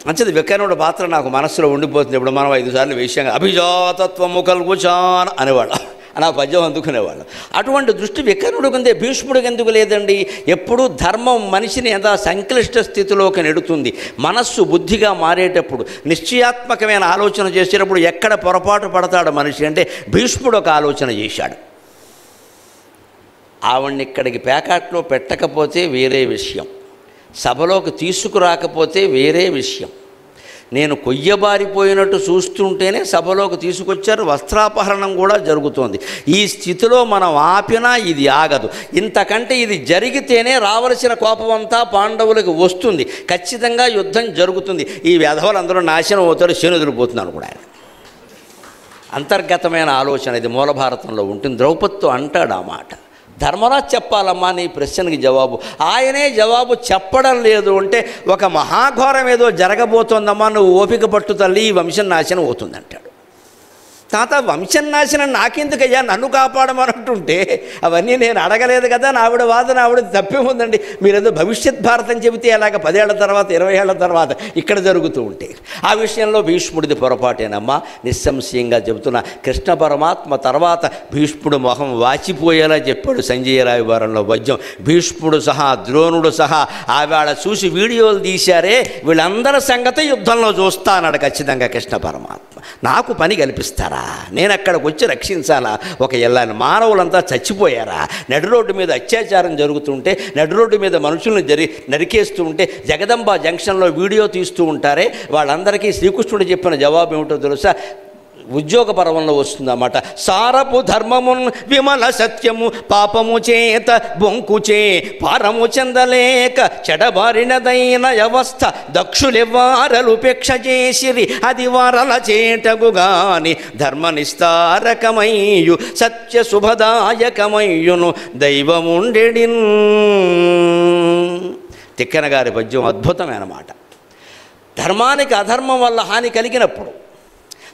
మంచిది, వికర్ణుడు పాత్ర నాకు మనస్సులో ఉండిపోతుంది. ఇప్పుడు మనం 5 సార్లు వేసాం. అభిజాతత్వము కల్గుచాన్ అనేవాళ్ళం, అని ఆ పద్యం అందుకునేవాళ్ళం. అటువంటి దృష్టి వికర్ణుడికి ఉందే, భీష్ముడికి ఎందుకు లేదండి? ఎప్పుడూ ధర్మం మనిషిని ఎంత సంక్లిష్ట స్థితిలోకి నెడుతుంది. మనస్సు బుద్ధిగా మారేటప్పుడు, నిశ్చయాత్మకమైన ఆలోచన చేసేటప్పుడు ఎక్కడ పొరపాటు పడతాడు మనిషి అంటే, భీష్ముడు ఒక ఆలోచన చేశాడు. ఆవిడ్ని ఇక్కడికి ప్యాకాట్లో పెట్టకపోతే వేరే విషయం, సభలోకి తీసుకురాకపోతే వేరే విషయం, నేను కొయ్యబారిపోయినట్టు చూస్తుంటేనే సభలోకి తీసుకొచ్చారు. వస్త్రాపహరణం కూడా జరుగుతోంది. ఈ స్థితిలో మనం ఆపినా ఇది ఆగదు. ఇంతకంటే ఇది జరిగితేనే రావలసిన కోపమంతా పాండవులకు వస్తుంది. ఖచ్చితంగా యుద్ధం జరుగుతుంది. ఈ వెధవలందరూ నాశనం అవుతారు, శనుదిరిపోతున్నాను కూడా ఆయన. అంతర్గతమైన ఆలోచన ఇది మూల భారతంలో ఉంటుంది. ద్రౌపదితో అంటాడు ఆ మాట. ధర్మరాజు చెప్పాలమ్మా నీ ప్రశ్నకి జవాబు. ఆయనే జవాబు చెప్పడం లేదు అంటే ఒక మహాఘోరం ఏదో జరగబోతోందమ్మా, నువ్వు ఓపిక పట్టు తల్లి, ఈ వంశం నాశనం అవుతుందంటాడు. తాత వంశం నాశనం నాకెందుకయ్యా, నన్ను కాపాడమన్నట్టుంటే అవన్నీ నేను అడగలేదు కదా, నా ఆవిడ వాదన ఆవిడ తప్పే ఉందండి. మీరేదో భవిష్యత్ భారతం చెబితే అలాగ 10 ఏళ్ల తర్వాత 20 ఏళ్ల తర్వాత ఇక్కడ జరుగుతూ ఉంటే ఆ విషయంలో భీష్ముడిది పొరపాటేనమ్మా. నిస్సంశయంగా చెబుతున్నా. కృష్ణ పరమాత్మ తర్వాత భీష్ముడు మొహం వాచిపోయేలా చెప్పాడు సంజయ రాయవారంలో వద్యం. భీష్ముడు సహా ద్రోణుడు సహా ఆవేళ చూసి వీడియోలు తీశారే, వీళ్ళందరి సంగతి యుద్ధంలో చూస్తా అన్నాడు ఖచ్చితంగా కృష్ణ పరమాత్మ. నాకు పని కల్పిస్తారా, నేను అక్కడికి వచ్చి రక్షించాలా? ఒక ఎల్లాని మానవులంతా చచ్చిపోయారా? నడి రోడ్డు మీద అత్యాచారం జరుగుతుంటే, నడి రోడ్డు మీద మనుషుల్ని నరికేస్తూ ఉంటే జగదంబ జంక్షన్లో వీడియో తీస్తూ ఉంటారే, వాళ్ళందరికీ శ్రీకృష్ణుడు చెప్పిన జవాబు ఏమిటో తెలుసా? ఉద్యోగ పర్వంలో వస్తుందన్నమాట. సారపు ధర్మమున్ విమల సత్యము పాపము చేత బొంకుచే పారము చెందలేక చెడబారినదైన వ్యవస్థ దక్షులెవ్వారలుపేక్ష చేసిరి, అది వారల చేటగుగాని ధర్మనిస్తారకమయ్యు సత్య శుభదాయకమయ్యును దైవముండెడిన్. తిక్కన గారి పద్యం అద్భుతమైన మాట. ధర్మానికి అధర్మం వల్ల హాని కలిగినప్పుడు,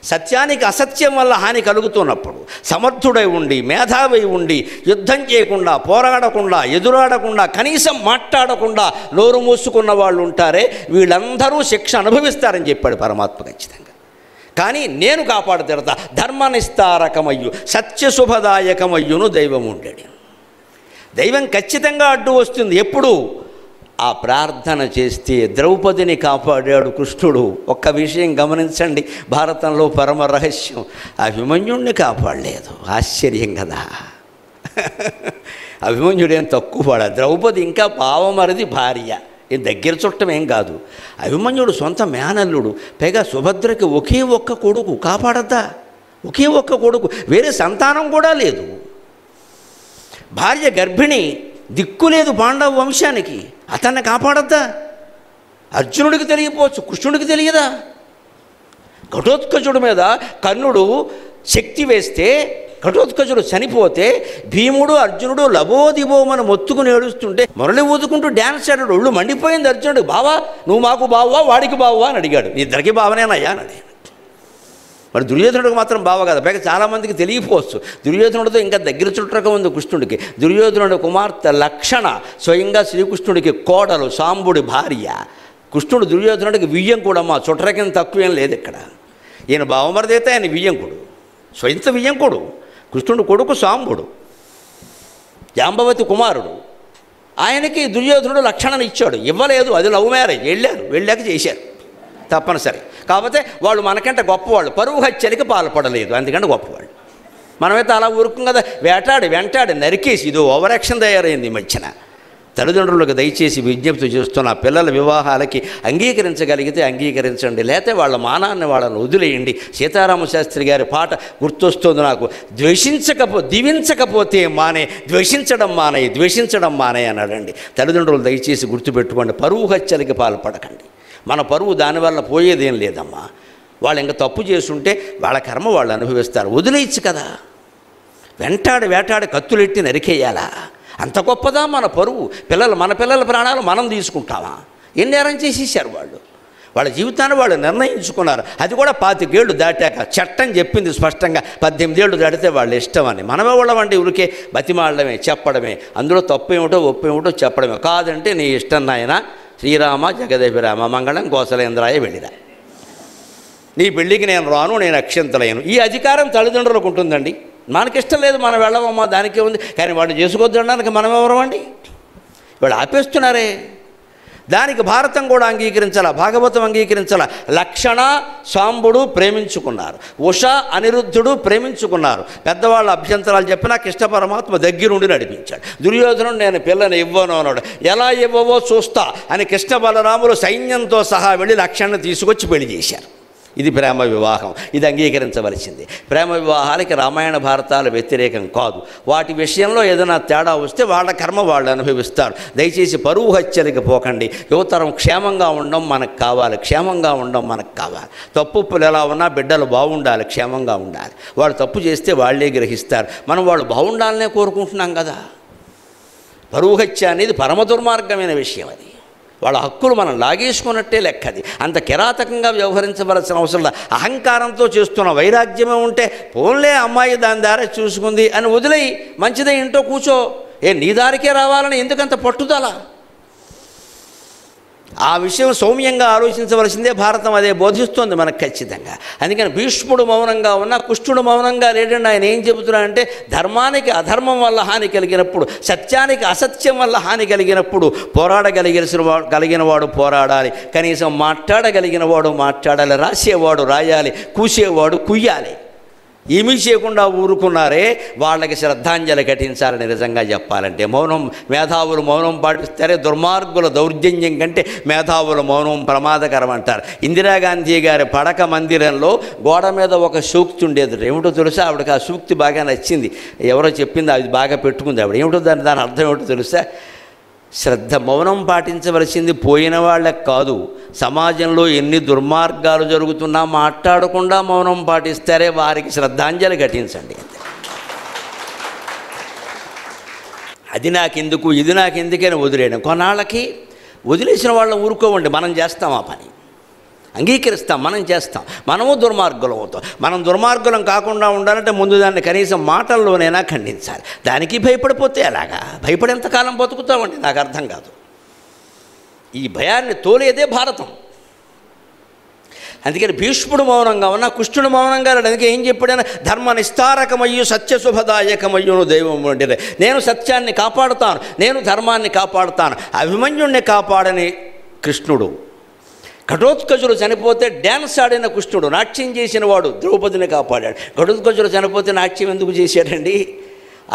సత్యానికి అసత్యం వల్ల హాని కలుగుతున్నప్పుడు సమర్థుడై ఉండి మేధావి ఉండి యుద్ధం చేయకుండా, పోరాడకుండా, ఎదురాడకుండా, కనీసం మాట్లాడకుండా నోరు మూసుకున్న వాళ్ళు ఉంటారే, వీళ్ళందరూ శిక్ష అనుభవిస్తారని చెప్పాడు పరమాత్మ ఖచ్చితంగా. కానీ నేను కాపాడుతెడతా, ధర్మనిస్తారకమయ్యు సత్యశుభదాయకమయ్యును దైవముండెడి. దైవం ఖచ్చితంగా అడ్డు వస్తుంది. ఎప్పుడు? ఆ ప్రార్థన చేస్తే. ద్రౌపదిని కాపాడాడు కృష్ణుడు. ఒక్క విషయం గమనించండి, భారతంలో పరమ రహస్యం. అభిమన్యుడిని కాపాడలేదు. ఆశ్చర్యం కదా. అభిమన్యుడేం తక్కువ పడ. ద్రౌపది ఇంకా పావమరిది భార్య, ఇది దగ్గర చుట్టం ఏం కాదు. అభిమన్యుడు సొంత మేనల్లుడు, పైగా సుభద్రకి ఒకే ఒక్క కొడుకు. కాపాడద్దా? ఒకే ఒక్క కొడుకు, వేరే సంతానం కూడా లేదు. భార్య గర్భిణి, దిక్కు లేదు పాండవ వంశానికి. అతన్ని కాపాడద్దా? అర్జునుడికి తెలియపోవచ్చు, కృష్ణుడికి తెలియదా? ఘటోత్కచుడి మీద కర్ణుడు శక్తి వేస్తే, ఘటోత్కచుడు చనిపోతే భీముడు అర్జునుడు లబోదిబోమని మొత్తుకుని ఏడుస్తుంటే మురళి ఊదుకుంటూ డ్యాన్స్ ఆడాడు. ఒళ్ళు మండిపోయింది అర్జునుడు. బావా నువ్వు మాకు బావా, వాడికి బావా అని అడిగాడు. ఇద్దరికి బావనేనయ్యా అని అడిగాడు. మరి దుర్యోధనుడికి మాత్రం బావ కదా. పైగా చాలామందికి తెలియపోవచ్చు. దుర్యోధనుడితో ఇంకా దగ్గర చుట్టరకం ఉంది కృష్ణుడికి. దుర్యోధనుడి కుమార్తె లక్షణ స్వయంగా శ్రీకృష్ణుడికి కోడలు, సాంబుడి భార్య. కృష్ణుడు దుర్యోధనుడికి వియ్యంకుడమ్మా, చుట్టరకం తక్కువేం లేదు ఇక్కడ. ఈయన బావమరిది అయితే ఆయన వియ్యంకుడు, స్వయంత వియ్యంకుడు. కృష్ణుడు కొడుకు సాంబుడు, జాంబవతి కుమారుడు. ఆయనకి దుర్యోధనుడు లక్షణను ఇచ్చాడు. ఇవ్వలేదు, అది లవ్ మ్యారేజ్. వెళ్ళాక చేశారు తప్పనిసరి. కాకపోతే వాళ్ళు మనకంటే గొప్పవాళ్ళు, పరువు హత్యలకి పాల్పడలేదు, అందుకంటే గొప్పవాళ్ళు. మనమైతే అలా ఊరుకుం కదా, వెంటాడి నరికేసి. ఇది ఓవర్ యాక్షన్ తయారైంది ఈ మధ్యన. తల్లిదండ్రులకు దయచేసి విజ్ఞప్తి చేస్తున్న, పిల్లల వివాహాలకి అంగీకరించగలిగితే అంగీకరించండి, లేకపోతే వాళ్ళ మానాన్ని వాళ్ళని వదిలేయండి. సీతారామశాస్త్రి గారి పాట గుర్తొస్తుంది నాకు. దీవించకపోతే మానే, ద్వేషించడం మానే అన్నాడండి. తల్లిదండ్రులు దయచేసి గుర్తుపెట్టుకోండి, పరువు హత్యలకి పాల్పడకండి. మన పరువు దానివల్ల పోయేదేం లేదమ్మా. వాళ్ళు ఇంకా తప్పు చేసుంటే వాళ్ళ కర్మ వాళ్ళు అనుభవిస్తారు. వదిలేయచ్చు కదా. వేటాడి కత్తులెట్టి నరికేయాలా? అంత గొప్పదా మన పరువు? మన పిల్లల ప్రాణాలు మనం తీసుకుంటామా? ఎన్ని నేరం చేసేసారు వాళ్ళు. వాళ్ళ జీవితాన్ని వాళ్ళు నిర్ణయించుకున్నారు. అది కూడా 25 ఏళ్ళు దాటాక. చట్టం చెప్పింది స్పష్టంగా 18 ఏళ్ళు దాటితే వాళ్ళ ఇష్టం అని. మనమే వాళ్ళమంటే ఊరికే బతిమాడమే, చెప్పడమే. అందులో తప్పు ఏమిటో ఒప్పు ఏమిటో చెప్పడమే. కాదంటే నీ ఇష్టం నాయన, శ్రీరామ జగదేభిరామ మంగళం కోసలేంద్రాయ వెళ్ళిరా, నీ పెళ్ళికి నేను రాను, నేను అక్షంతలేను. ఈ అధికారం తల్లిదండ్రులకు ఉంటుందండి. మనకిష్టం లేదు, మనం వెళ్ళవమ్మా, దానికే ఉంది. కానీ వాడు చేసుకోవద్దనడానికి మనం ఎవరమండి? వాళ్ళు ఆపేస్తున్నారే. దానికి భారతం కూడా అంగీకరించాల, భాగవతం అంగీకరించాల. లక్షణ సాంబుడు ప్రేమించుకున్నారు, ఉష అనిరుద్ధుడు ప్రేమించుకున్నారు. పెద్దవాళ్ళ అభ్యంతరాలు చెప్పినా కృష్ణ పరమాత్మ దగ్గరుండి నడిపించాడు. దుర్యోధనుడు నేను పిల్లని ఇవ్వను అన్నాడు. ఎలా ఇవ్వవో చూస్తా అని కృష్ణ బలరాములు సైన్యంతో సహా వెళ్ళి లక్షణను తీసుకొచ్చి పెళ్లి చేశారు. ఇది ప్రేమ వివాహం, ఇది అంగీకరించవలసింది. ప్రేమ వివాహాలకి రామాయణ భారతాలు వ్యతిరేకం కాదు. వాటి విషయంలో ఏదైనా తేడా వస్తే వాళ్ళ కర్మ వాళ్ళు అనుభవిస్తారు. దయచేసి పరువు హత్యలకి పోకండి. యువతరం క్షేమంగా ఉండడం మనకు కావాలి, క్షేమంగా ఉండడం మనకు కావాలి. తప్పులు ఎలా ఉన్నా బిడ్డలు బాగుండాలి, క్షేమంగా ఉండాలి. వాళ్ళు తప్పు చేస్తే వాళ్ళే గ్రహిస్తారు. మనం వాళ్ళు బాగుండాలనే కోరుకుంటున్నాం కదా. పరువు హత్య అనేది పరమ దుర్మార్గమైన విషయం. అది వాళ్ళ హక్కులు మనం లాగేసుకున్నట్టే లెక్కది. అంత కిరాతకంగా వ్యవహరించవలసిన అవసరం లేదు. అహంకారంతో చేస్తున్న వైరాగ్యమే ఉంటే పోన్లే అమ్మాయి దాని దారి చూసుకుంది అని వదిలేయి, మంచిదే ఇంట్లో కూర్చో. నీ దారికే రావాలని ఎందుకంత పట్టుదల? ఆ విషయం సౌమ్యంగా ఆలోచించవలసిందే. భారతం అదే బోధిస్తోంది మనకు ఖచ్చితంగా. అందుకని భీష్ముడు మౌనంగా ఉన్నా కుష్ఠుడు మౌనంగా లేడండి. ఆయన ఏం చెబుతున్నాడంటే, ధర్మానికి అధర్మం వల్ల హాని కలిగినప్పుడు, సత్యానికి అసత్యం వల్ల హాని కలిగినప్పుడు కలిగిన వాడు పోరాడాలి, కనీసం మాట్లాడగలిగిన వాడు మాట్లాడాలి, రాసేవాడు రాయాలి, కూసేవాడు కుయ్యాలి. ఏమీ చేయకుండా ఊరుకున్నారే వాళ్ళకి శ్రద్ధాంజలి ఘటించాలని నిజంగా చెప్పాలంటే. మేధావులు మౌనం పాటిస్తారే. దుర్మార్గుల దౌర్జన్యం కంటే మేధావుల మౌనం ప్రమాదకరం అంటారు. ఇందిరాగాంధీ గారి పడక మందిరంలో గోడ మీద ఒక సూక్తి ఉండేది. ఏమిటో తెలుసా? ఆవిడకి ఆ సూక్తి బాగా నచ్చింది. ఎవరో చెప్పింది, అది బాగా పెట్టుకుంది ఆవిడ. ఏమిటో దాని అర్థం ఏమిటో తెలుసా? మౌనం పాటించవలసింది పోయిన వాళ్ళకి కాదు, సమాజంలో ఎన్ని దుర్మార్గాలు జరుగుతున్నా మాట్లాడకుండా మౌనం పాటిస్తారే వారికి శ్రద్ధాంజలి ఘటించండి. అది నాకెందుకు, ఇది నాకెందుకని వదిలేయడం. కొన్నాళ్ళకి వదిలేసిన వాళ్ళని ఊరుకోవండి. మనం చేస్తాం ఆ పని, అంగీకరిస్తాం, మనం చేస్తాం. మనము దుర్మార్గులం అవుతాం. మనం దుర్మార్గులం కాకుండా ఉండాలంటే ముందు దాన్ని కనీసం మాటల్లోనైనా ఖండించాలి. దానికి భయపడిపోతే ఎలాగా? భయపడేంతకాలం బతుకుతామండి? నాకు అర్థం కాదు. ఈ భయాన్ని తోలేదే భారతం. అందుకని భీష్ముడు మౌనంగా ఉన్నా కుష్ఠుడు మౌనంగా లేడు. అందుకే ఏం చెప్పాడైనా, ధర్మ నిస్తారకమయ్యు సత్యశుభదాయకమయ్యును దైవం అంటే, నేను సత్యాన్ని కాపాడుతాను, నేను ధర్మాన్ని కాపాడుతాను. అభిమన్యుణ్ణి కాపాడని కృష్ణుడు. ఘటోత్కచుడు చనిపోతే డ్యాన్స్ ఆడిన కృష్ణుడు, నాట్యం చేసిన వాడు ద్రౌపదిని కాపాడాడు. ఘటోత్కచుడు చనిపోతే నాట్యం ఎందుకు చేశాడండి?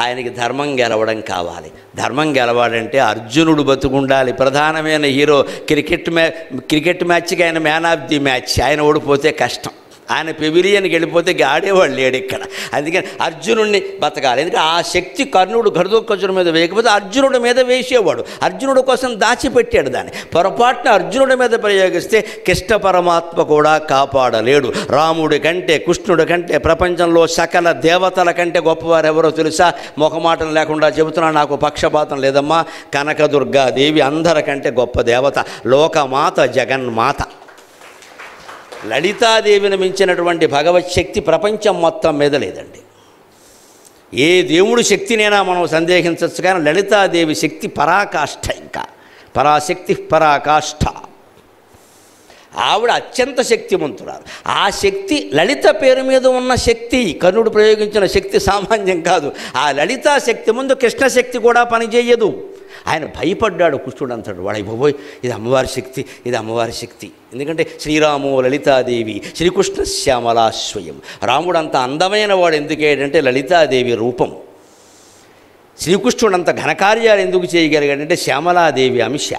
ఆయనకి ధర్మం గెలవడం కావాలి. ధర్మం గెలవాలంటే అర్జునుడు బతుకుండాలి. ప్రధానమైన హీరో. క్రికెట్ మ్యాచ్కి ఆయన మ్యాన్ ఆఫ్ ది మ్యాచ్. ఆయన ఓడిపోతే కష్టం. ఆయన పెవిలియన్కి వెళ్ళిపోతే ఆడేవాళ్ళు లేడు ఇక్కడ. అందుకని అర్జునుడిని బతకాలి. ఎందుకంటే ఆ శక్తి కర్ణుడు ఘటోత్కచుడి మీద వేయకపోతే అర్జునుడి మీద వేసేవాడు. అర్జునుడి కోసం దాచిపెట్టాడు దాన్ని. పొరపాటున అర్జునుడి మీద ప్రయోగిస్తే కృష్ణ పరమాత్మ కూడా కాపాడలేడు. రాముడి కంటే కృష్ణుడి కంటే ప్రపంచంలో సకల దేవతల కంటే గొప్పవారు ఎవరో తెలుసా? మొహమాటం లేకుండా చెబుతున్నా, నాకు పక్షపాతం లేదమ్మా. కనకదుర్గాదేవి అందరికంటే గొప్ప దేవత, లోకమాత, జగన్మాత. లలితాదేవిని మించినటువంటి భగవచ్ఛక్తి ప్రపంచం మొత్తం మీద లేదండి. ఏ దేవుడి శక్తినైనా మనం సందేహించవచ్చు, కానీ లలితాదేవి శక్తి పరాకాష్ఠ. ఇంకా పరాశక్తి పరాకాష్ఠ. ఆవిడ అత్యంత శక్తివంతురాలు. ఆ శక్తి లలిత పేరు మీద ఉన్న శక్తి. కర్ణుడు ప్రయోగించిన శక్తి సామాన్యం కాదు. ఆ లలితా శక్తి ముందు కృష్ణశక్తి కూడా పనిచేయదు. ఆయన భయపడ్డాడు కృష్ణుడు అంటాడు. వాడు అయిపోయి ఇది అమ్మవారి శక్తి, ఇది అమ్మవారి శక్తి. ఎందుకంటే శ్రీరాము లలితాదేవి, శ్రీకృష్ణ శ్యామలా స్వయం. రాముడు అంత అందమైన వాడు ఎందుకేంటంటే లలితాదేవి రూపం. శ్రీకృష్ణుడు అంత ఘనకార్యాలు ఎందుకు చేయగలిగాడంటే శ్యామలాదేవి అంశ.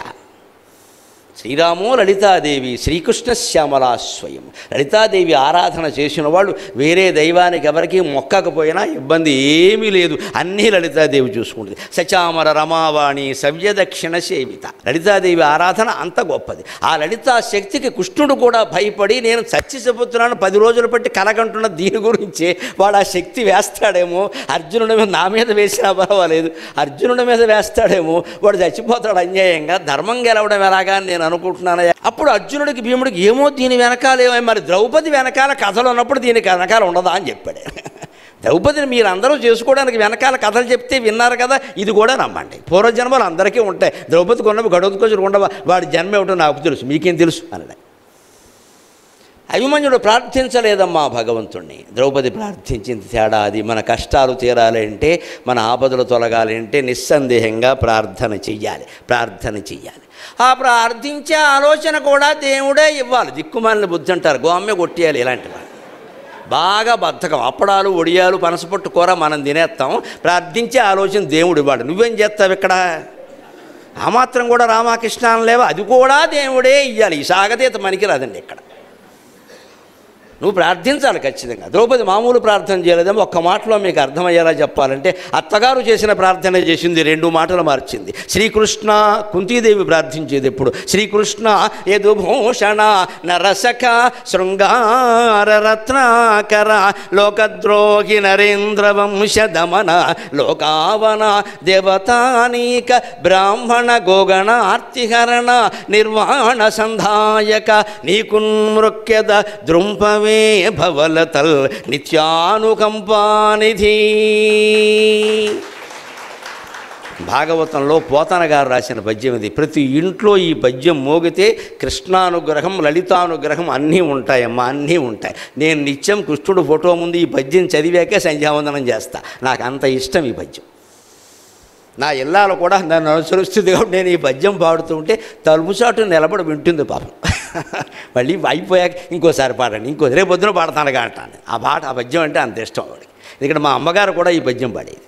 శ్రీరామో లలితాదేవి, శ్రీకృష్ణ శ్యామలా స్వయం. లలితాదేవి ఆరాధన చేసిన వాళ్ళు వేరే దైవానికి ఎవరికి మొక్కకపోయినా ఇబ్బంది ఏమీ లేదు. అన్నీ లలితాదేవి చూసుకుంటుంది. సచామర రమావాణి సవ్యదక్షిణ సేవిత. లలితాదేవి ఆరాధన అంత గొప్పది. ఆ లలితా శక్తికి కృష్ణుడు కూడా భయపడి, నేను చచ్చి చెబుతున్నాను 10 రోజులు బట్టి కలగంటున్న దీని గురించే వాడు ఆ శక్తి వేస్తాడేమో. అర్జునుడి మీద, నా మీద వేసినా పర్వాలేదు, అర్జునుడి మీద వేస్తాడేమో, వాడు చచ్చిపోతాడు అన్యాయంగా. ధర్మం గెలవడం ఎలాగా నేను అనుకుంటున్నాను. అప్పుడు అర్జునుడికి భీముడికి ఏమో దీని వెనకాలేమో, మరి ద్రౌపది వెనకాల కథలు ఉన్నప్పుడు దీనికి వెనకాల ఉండదా అని చెప్పాడు. ద్రౌపదిని మీరు అందరూ చేసుకోవడానికి వెనకాల కథలు చెప్తే విన్నారు కదా, ఇది కూడా నమ్మండి. పూర్వజన్మలు అందరికీ ఉంటాయి. ద్రౌపదికి ఉన్నప్పుడు ఘటోత్కచుడికి ఉండవా? వాడి జన్మ ఏమిటో నాకు తెలుసు, మీకేం తెలుసు అన్నాడు. అభిమన్యుడు ప్రార్థించలేదమ్మా భగవంతుణ్ణి. ద్రౌపది ప్రార్థించింది. తేడా అది. మన కష్టాలు తీరాలి అంటే, మన ఆపదలు తొలగాలి అంటే నిస్సందేహంగా ప్రార్థన చెయ్యాలి. ఆ ప్రార్థించే ఆలోచన కూడా దేవుడే ఇవ్వాలి. దిక్కుమాలిన బుద్ధి అంటారు, గోమ్య కొట్టేయాలి. ఇలాంటివి బాగా బద్ధకం. అప్పడాలు, ఒడియాలు, పనసపొట్టు కూర మనం తినేస్తాం. ప్రార్థించే ఆలోచన దేవుడు ఇవ్వాలి. నువ్వేం చేస్తావు ఇక్కడ? ఆ మాత్రం కూడా రామకృష్ణ లేవా? అది కూడా దేవుడే ఇవ్వాలి. ఈ సాగతీత మనకి రాదండి ఇక్కడ. నువ్వు ప్రార్థించాలి ఖచ్చితంగా. ద్రౌపది మామూలు ప్రార్థన చేయలేదేమో. ఒక్క మాటలో మీకు అర్థమయ్యేలా చెప్పాలంటే, అత్తగారు చేసిన ప్రార్థన చేసింది, 2 మాటలు మార్చింది. శ్రీకృష్ణ, కుంతీదేవి ప్రార్థించేది ఎప్పుడు? శ్రీకృష్ణ యదుభూషణ నరసఖ శృంగార రత్నాకర లోకద్రోహి నరేంద్ర వంశ దమన లోకావన దేవతానీక బ్రాహ్మణ గోగణ ఆర్తిహరణ నిర్వాణ సంధాయక నీకున్మృక్యద ద్రుంపవే భవలతల్ నిత్యానుకంపానిధి. భాగవతంలో పోతన గారు రాసిన పద్యం ఇది. ప్రతి ఇంట్లో ఈ పద్యం మోగితే కృష్ణానుగ్రహం, లలితానుగ్రహం అన్నీ ఉంటాయమ్మా, అన్నీ ఉంటాయి. నేను నిత్యం కృష్ణుడు ఫోటో ముందు ఈ పద్యం చదివాకే సంధ్యావందనం చేస్తా. నాకు అంత ఇష్టం ఈ పద్యం. నా ఇల్లాలు కూడా నన్ను అనుసరిస్తుంది కాబట్టి నేను ఈ పద్యం పాడుతూ ఉంటే తలుపు చాటు నిలబడి వింటుంది పాపం. మళ్ళీ అయిపోయాక ఇంకోసారి పాడండి, రేపు పొద్దున పాడతానుగా అంటాను. ఆ పద్యం అంటే అంత ఇష్టం వాడికి. ఇక్కడ మా అమ్మగారు కూడా ఈ పద్యం పాడేది.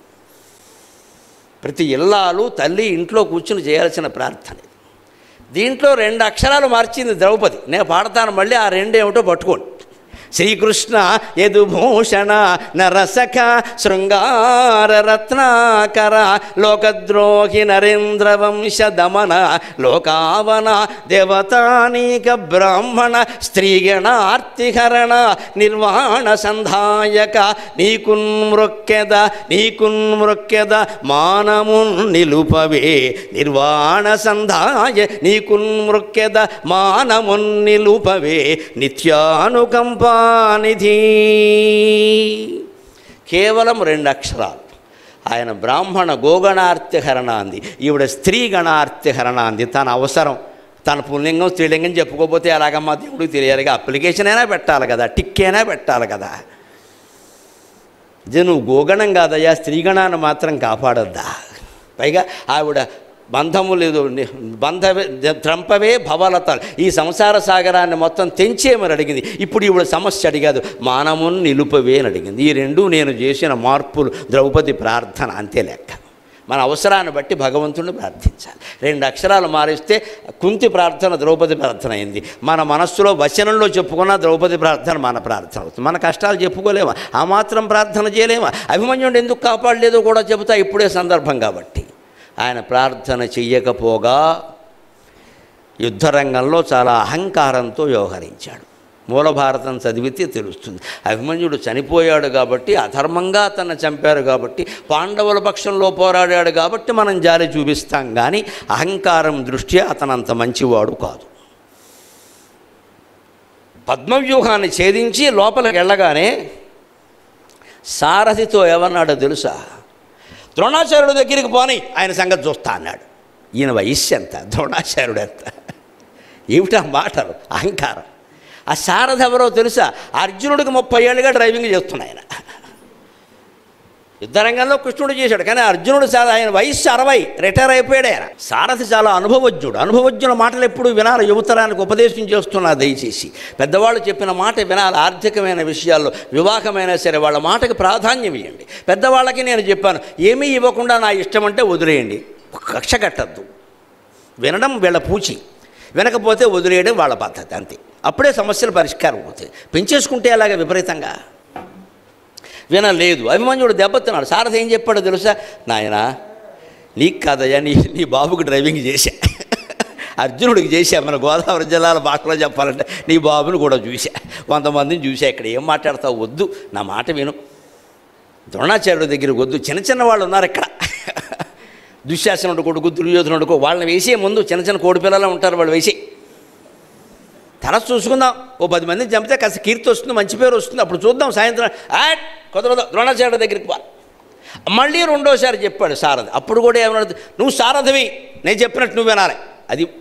ప్రతి ఇల్లాలు తల్లి ఇంట్లో కూర్చుని చేయాల్సిన ప్రార్థన. దీంట్లో 2 అక్షరాలు మార్చింది ద్రౌపది. నేను పాడతాను, మళ్ళీ ఆ 2 ఏమిటో పట్టుకోండి. శ్రీకృష్ణ యదుభూషణ నరసఖ శృంగార రత్నాకర లోకద్రోహి నరేంద్ర వంశ దమన లోకావన దేవతానీక బ్రాహ్మణ స్త్రీగణార్తిహరణ నిర్వాణ సంధాయక నీకున్మృక్యద మానమున్ నిలుపవే నిర్వాణ సంధాయ నీకున్మృక్యద మానమున్ నిలుపవే నిత్యానుకంప నిధి. కేవలం 2 అక్షరాలు. ఆయన బ్రాహ్మణ గోగణార్తిహరణ అంది, ఈవిడ స్త్రీ గణార్తిహరణ అంది. తన అవసరం, తన పుల్లింగం స్త్రీలింగం చెప్పుకోకపోతే ఎలాగమ్మా దేవుడికి తెలియాలిగా. అప్లికేషన్ అయినా పెట్టాలి కదా, టిక్ అయినా పెట్టాలి కదా. నువ్వు గోగణం కాదయ్యా, స్త్రీగణాన్ని మాత్రం కాపాడొద్దా? పైగా ఆవిడ బంధము లేదు, త్రంపవే భవలతలు, ఈ సంసార సాగరాన్ని మొత్తం తెంచేమని అడిగింది. ఇప్పుడు ఈవిడ సమస్య అడిగాదు, మానమును నిలుపవే అని అడిగింది. ఈ 2 నేను చేసిన మార్పులు. ద్రౌపది ప్రార్థన అంతే లెక్క. మన అవసరాన్ని బట్టి భగవంతుడిని ప్రార్థించాలి. 2 అక్షరాలు మారిస్తే కుంతి ప్రార్థన ద్రౌపది ప్రార్థన అయింది. మన మనస్సులో వచనంలో చెప్పుకున్న ద్రౌపది ప్రార్థన మన ప్రార్థన అవుతుంది. మన కష్టాలు చెప్పుకోలేమా? ఆ మాత్రం ప్రార్థన చేయలేమా? అభిమన్యుడు ఎందుకు కాపాడలేదో కూడా చెబుతా, ఇప్పుడే సందర్భం కాబట్టి. ఆయన ప్రార్థన చెయ్యకపోగా యుద్ధరంగంలో చాలా అహంకారంతో వ్యవహరించాడు. మూలభారతం చదివితే తెలుస్తుంది. అభిమన్యుడు చనిపోయాడు కాబట్టి, అధర్మంగా అతన్ని చంపారు కాబట్టి, పాండవుల పక్షంలో పోరాడాడు కాబట్టి మనం జాలి చూపిస్తాం. కానీ అహంకారం దృష్ట్యా అతనంత మంచివాడు కాదు. పద్మవ్యూహాన్ని ఛేదించి లోపలికి వెళ్ళగానే సారథితో ఏమన్నాడో తెలుసా? ద్రోణాచార్యుడి దగ్గరికి పోని, ఆయన సంగతి చూస్తా అన్నాడు. ఈయన వయస్సు ఎంత, ద్రోణాచార్యుడు ఎంత? ఏమిటా మాటలు? అహంకారం. ఆ సారథి ఎవరో తెలుసా? అర్జునుడికి 30 ఏళ్ళుగా డ్రైవింగ్ చేస్తున్నాయి ఆయన. యుద్ధరంగంలో కృష్ణుడు చేశాడు, కానీ అర్జునుడు ఆయన వయస్సు 60, రిటైర్ అయిపోయాడు ఆయన. సారథి చాలా అనుభవజ్ఞుల మాటలు ఎప్పుడు వినాలి. యువతరానికి ఉపదేశం చేస్తున్నా దయచేసి. పెద్దవాళ్ళు చెప్పిన మాట వినాలి. ఆర్థికమైన విషయాల్లో, వివాహమైనా సరే వాళ్ళ మాటకి ప్రాధాన్యం ఇవ్వండి. పెద్దవాళ్ళకి నేను చెప్పాను, ఏమీ ఇవ్వకుండా నా ఇష్టం అంటే వదిలేయండి, కక్ష కట్టద్దు. వినడం వీళ్ళ పూచి, వినకపోతే వదిలేయడం వాళ్ళ పద్ధతి, అంతే. అప్పుడే సమస్యలు పరిష్కారం అవుతాయి. పెంచేసుకుంటే అలాగే విపరీతంగా వినలేదు. అభిమన్యుడు దెబ్బతిన్నాడు. సారథి ఏం చెప్పాడో తెలుసా? నాయనా, నీకు కాదయ్యా, నీ బాబుకి డ్రైవింగ్ చేశా, అర్జునుడికి చేశా. మన గోదావరి జిల్లాల భాషలో చెప్పాలంటే నీ బాబుని కూడా చూశా, కొంతమందిని చూశా. ఇక్కడ ఏం మాట్లాడతావు? వద్దు, నా మాట విను. ద్రోణాచార్యుడి దగ్గరికి వద్దు. చిన్న వాళ్ళు ఉన్నారు ఇక్కడ, దుశ్శాసనుడు కొడుకు, దుర్యోధనుడుకో, వాళ్ళని వేసే ముందు చిన్న కోడి పిల్లలు ఉంటారు, వాళ్ళు వేసే తర్వాత చూసుకుందాం. ఓ 10 మందిని చంపితే కాస్త కీర్తి వస్తుంది, మంచి పేరు వస్తుంది, అప్పుడు చూద్దాం. సాయంత్రం కుదరదు, ద్రోణాచార్యుడి దగ్గరికి పో. మళ్ళీ 2వసారి చెప్పాడు సారథి. అప్పుడు కూడా ఏమన్నా, నువ్వు సారథివి, నేను చెప్పినట్టు నువ్వు వినాలి.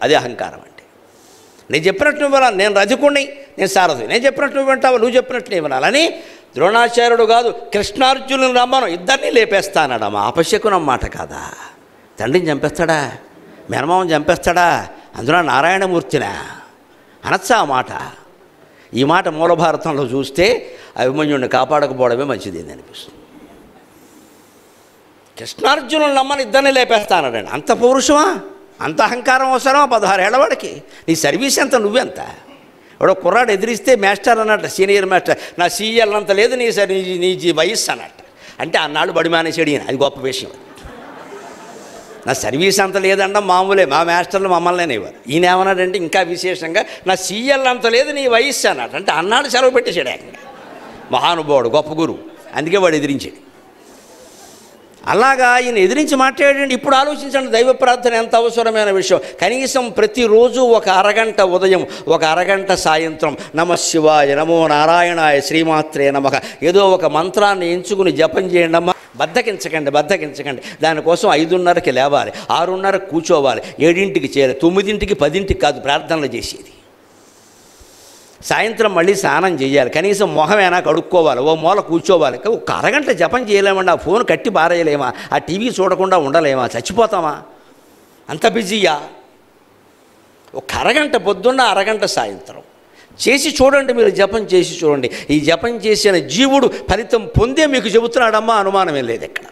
అది అహంకారం అంటే. నేను చెప్పినట్టు వినాలి, నేను రజకుణ్ణి, నేను సారథి, నేను చెప్పినట్టు వింటావు, నువ్వు చెప్పినట్టు వినాలని ద్రోణాచార్యుడు కాదు కృష్ణార్జునుని రమ్మను, ఇద్దరిని లేపేస్తానడమ్మా. అపశకునం మాట కాదా? తండ్రిని చంపేస్తాడా? మేనమామని చంపేస్తాడా? అందులో నారాయణమూర్తినా అనొచ్చా ఆ మాట? ఈ మాట మూల భారతంలో చూస్తే అభిమన్యుడిని కాపాడకపోవడమే మంచిది అనిపిస్తుంది. కృష్ణార్జునుని నమ్మని ఇద్దరిని లేపేస్తానడండి. అంత పౌరుషమా, అంత అహంకారం అవసరమా 16 ఏళ్ల వాడికి? నీ సర్వీస్ ఎంత, నువ్వెంత? వాడు కుర్రాడు ఎదిరిస్తే మాస్టర్ అన్నట్టు, సీనియర్ మాస్టర్, నా సీఎల్ అంత లేదు, నీ వయస్సు అన్నట్టు. అంటే అన్నాడు బడి మానేసాడు ఈయన, అది గొప్ప విషయం. నా సర్వీస్ అంత లేదంటే మామూలే, మా మాస్టర్లు మమ్మల్ని అనేవారు. ఈయన ఏమన్నాడంటే ఇంకా విశేషంగా నా సీఎల్ అంత లేదు, నీ వయస్సు అన్నాడు. అంటే అన్నాడు సెలవు పెట్టేశాడు ఏకంగా. మహానుభావుడు, గొప్ప గురువు, అందుకే వాడు ఎదిరించాడు. అలాగా ఈయన ఎదిరించి మాట్లాడండి. ఇప్పుడు ఆలోచించండి, దైవ ప్రార్థన ఎంత అవసరమైన విషయం. కనీసం ప్రతిరోజు ఒక అరగంట ఉదయం, ఒక అరగంట సాయంత్రం నమః శివాయ, నమో నారాయణాయ, శ్రీమాత్రే నమః, ఏదో ఒక మంత్రాన్ని ఎంచుకుని జపం చేయండి అమ్మా. బద్దకించకండి. దానికోసం 5:30కి లేవాలి, 6:30కి కూర్చోవాలి, 7ంటికి చేరాలి, 9ంటికి 10ంటికి కాదు ప్రార్థనలు చేసేది. సాయంత్రం మళ్ళీ స్నానం చేయాలి, కనీసం మొహమేనా కడుక్కోవాలి, ఓ మూల కూర్చోవాలి. ఒక అరగంట జపం చేయలేమండి. ఆ ఫోన్ కట్టి పారేయలేమా? ఆ టీవీ చూడకుండా ఉండలేమా? చచ్చిపోతామా? అంత బిజీయా? ఒక అరగంట పొద్దున్న, అరగంట సాయంత్రం చేసి చూడండి. మీరు జపం చేసి చూడండి. ఈ జపం చేసిన జీవుడు ఫలితం పొందే మీకు చెబుతున్నాడమ్మా, అనుమానమే లేదు ఇక్కడ.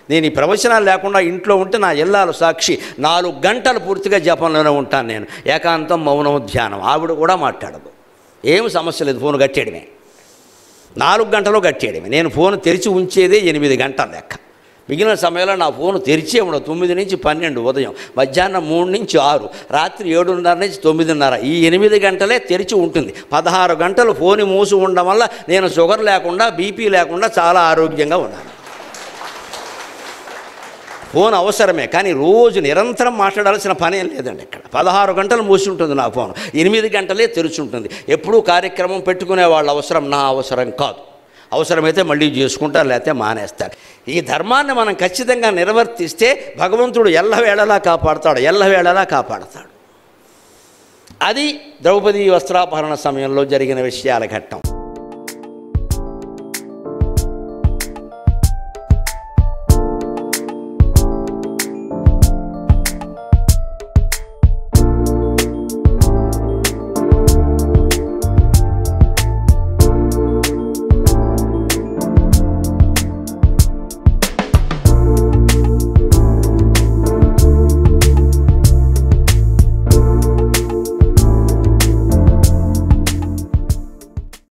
నేను ఈ ప్రవచనాలు లేకుండా ఇంట్లో ఉంటే నా ఇల్లాలు సాక్షి, 4 గంటలు పూర్తిగా జపంలోనే ఉంటాను నేను. ఏకాంతం, మౌనం, ధ్యానం. ఆవిడ కూడా మాట్లాడదు, ఏం సమస్య లేదు, ఫోన్ కట్టేయడమే. 4 గంటలు కట్టేయడమే. నేను ఫోన్ తెరిచి ఉంచేదే 8 గంటల లెక్క. మిగిలిన సమయంలో నా ఫోన్ తెరిచే ఉండదు. 9 నుంచి 12 ఉదయం, మధ్యాహ్నం 3 నుంచి 6, రాత్రి 7:30 నుంచి 9:30, ఈ 8 గంటలే తెరిచి ఉంటుంది. 16 గంటలు ఫోన్ మూసి ఉండడం వల్ల నేను షుగర్ లేకుండా, బీపీ లేకుండా చాలా ఆరోగ్యంగా ఉన్నాను. ఫోన్ అవసరమే, కానీ రోజు నిరంతరం మాట్లాడాల్సిన పని ఏం లేదండి ఇక్కడ. 16 గంటలు మూసి ఉంటుంది నా ఫోన్, 8 గంటలే తెరిచి ఉంటుంది. ఎప్పుడూ కార్యక్రమం పెట్టుకునే వాళ్ళ అవసరం నా అవసరం కాదు. అవసరమైతే మళ్ళీ చేసుకుంటారు, లేకపోతే మానేస్తారు. ఈ ధర్మాన్ని మనం ఖచ్చితంగా నిర్వర్తిస్తే భగవంతుడు ఎల్లవేళలా కాపాడతాడు. అది ద్రౌపది వస్త్రాపహరణ సమయంలో జరిగిన విషయాల ఘట్టం.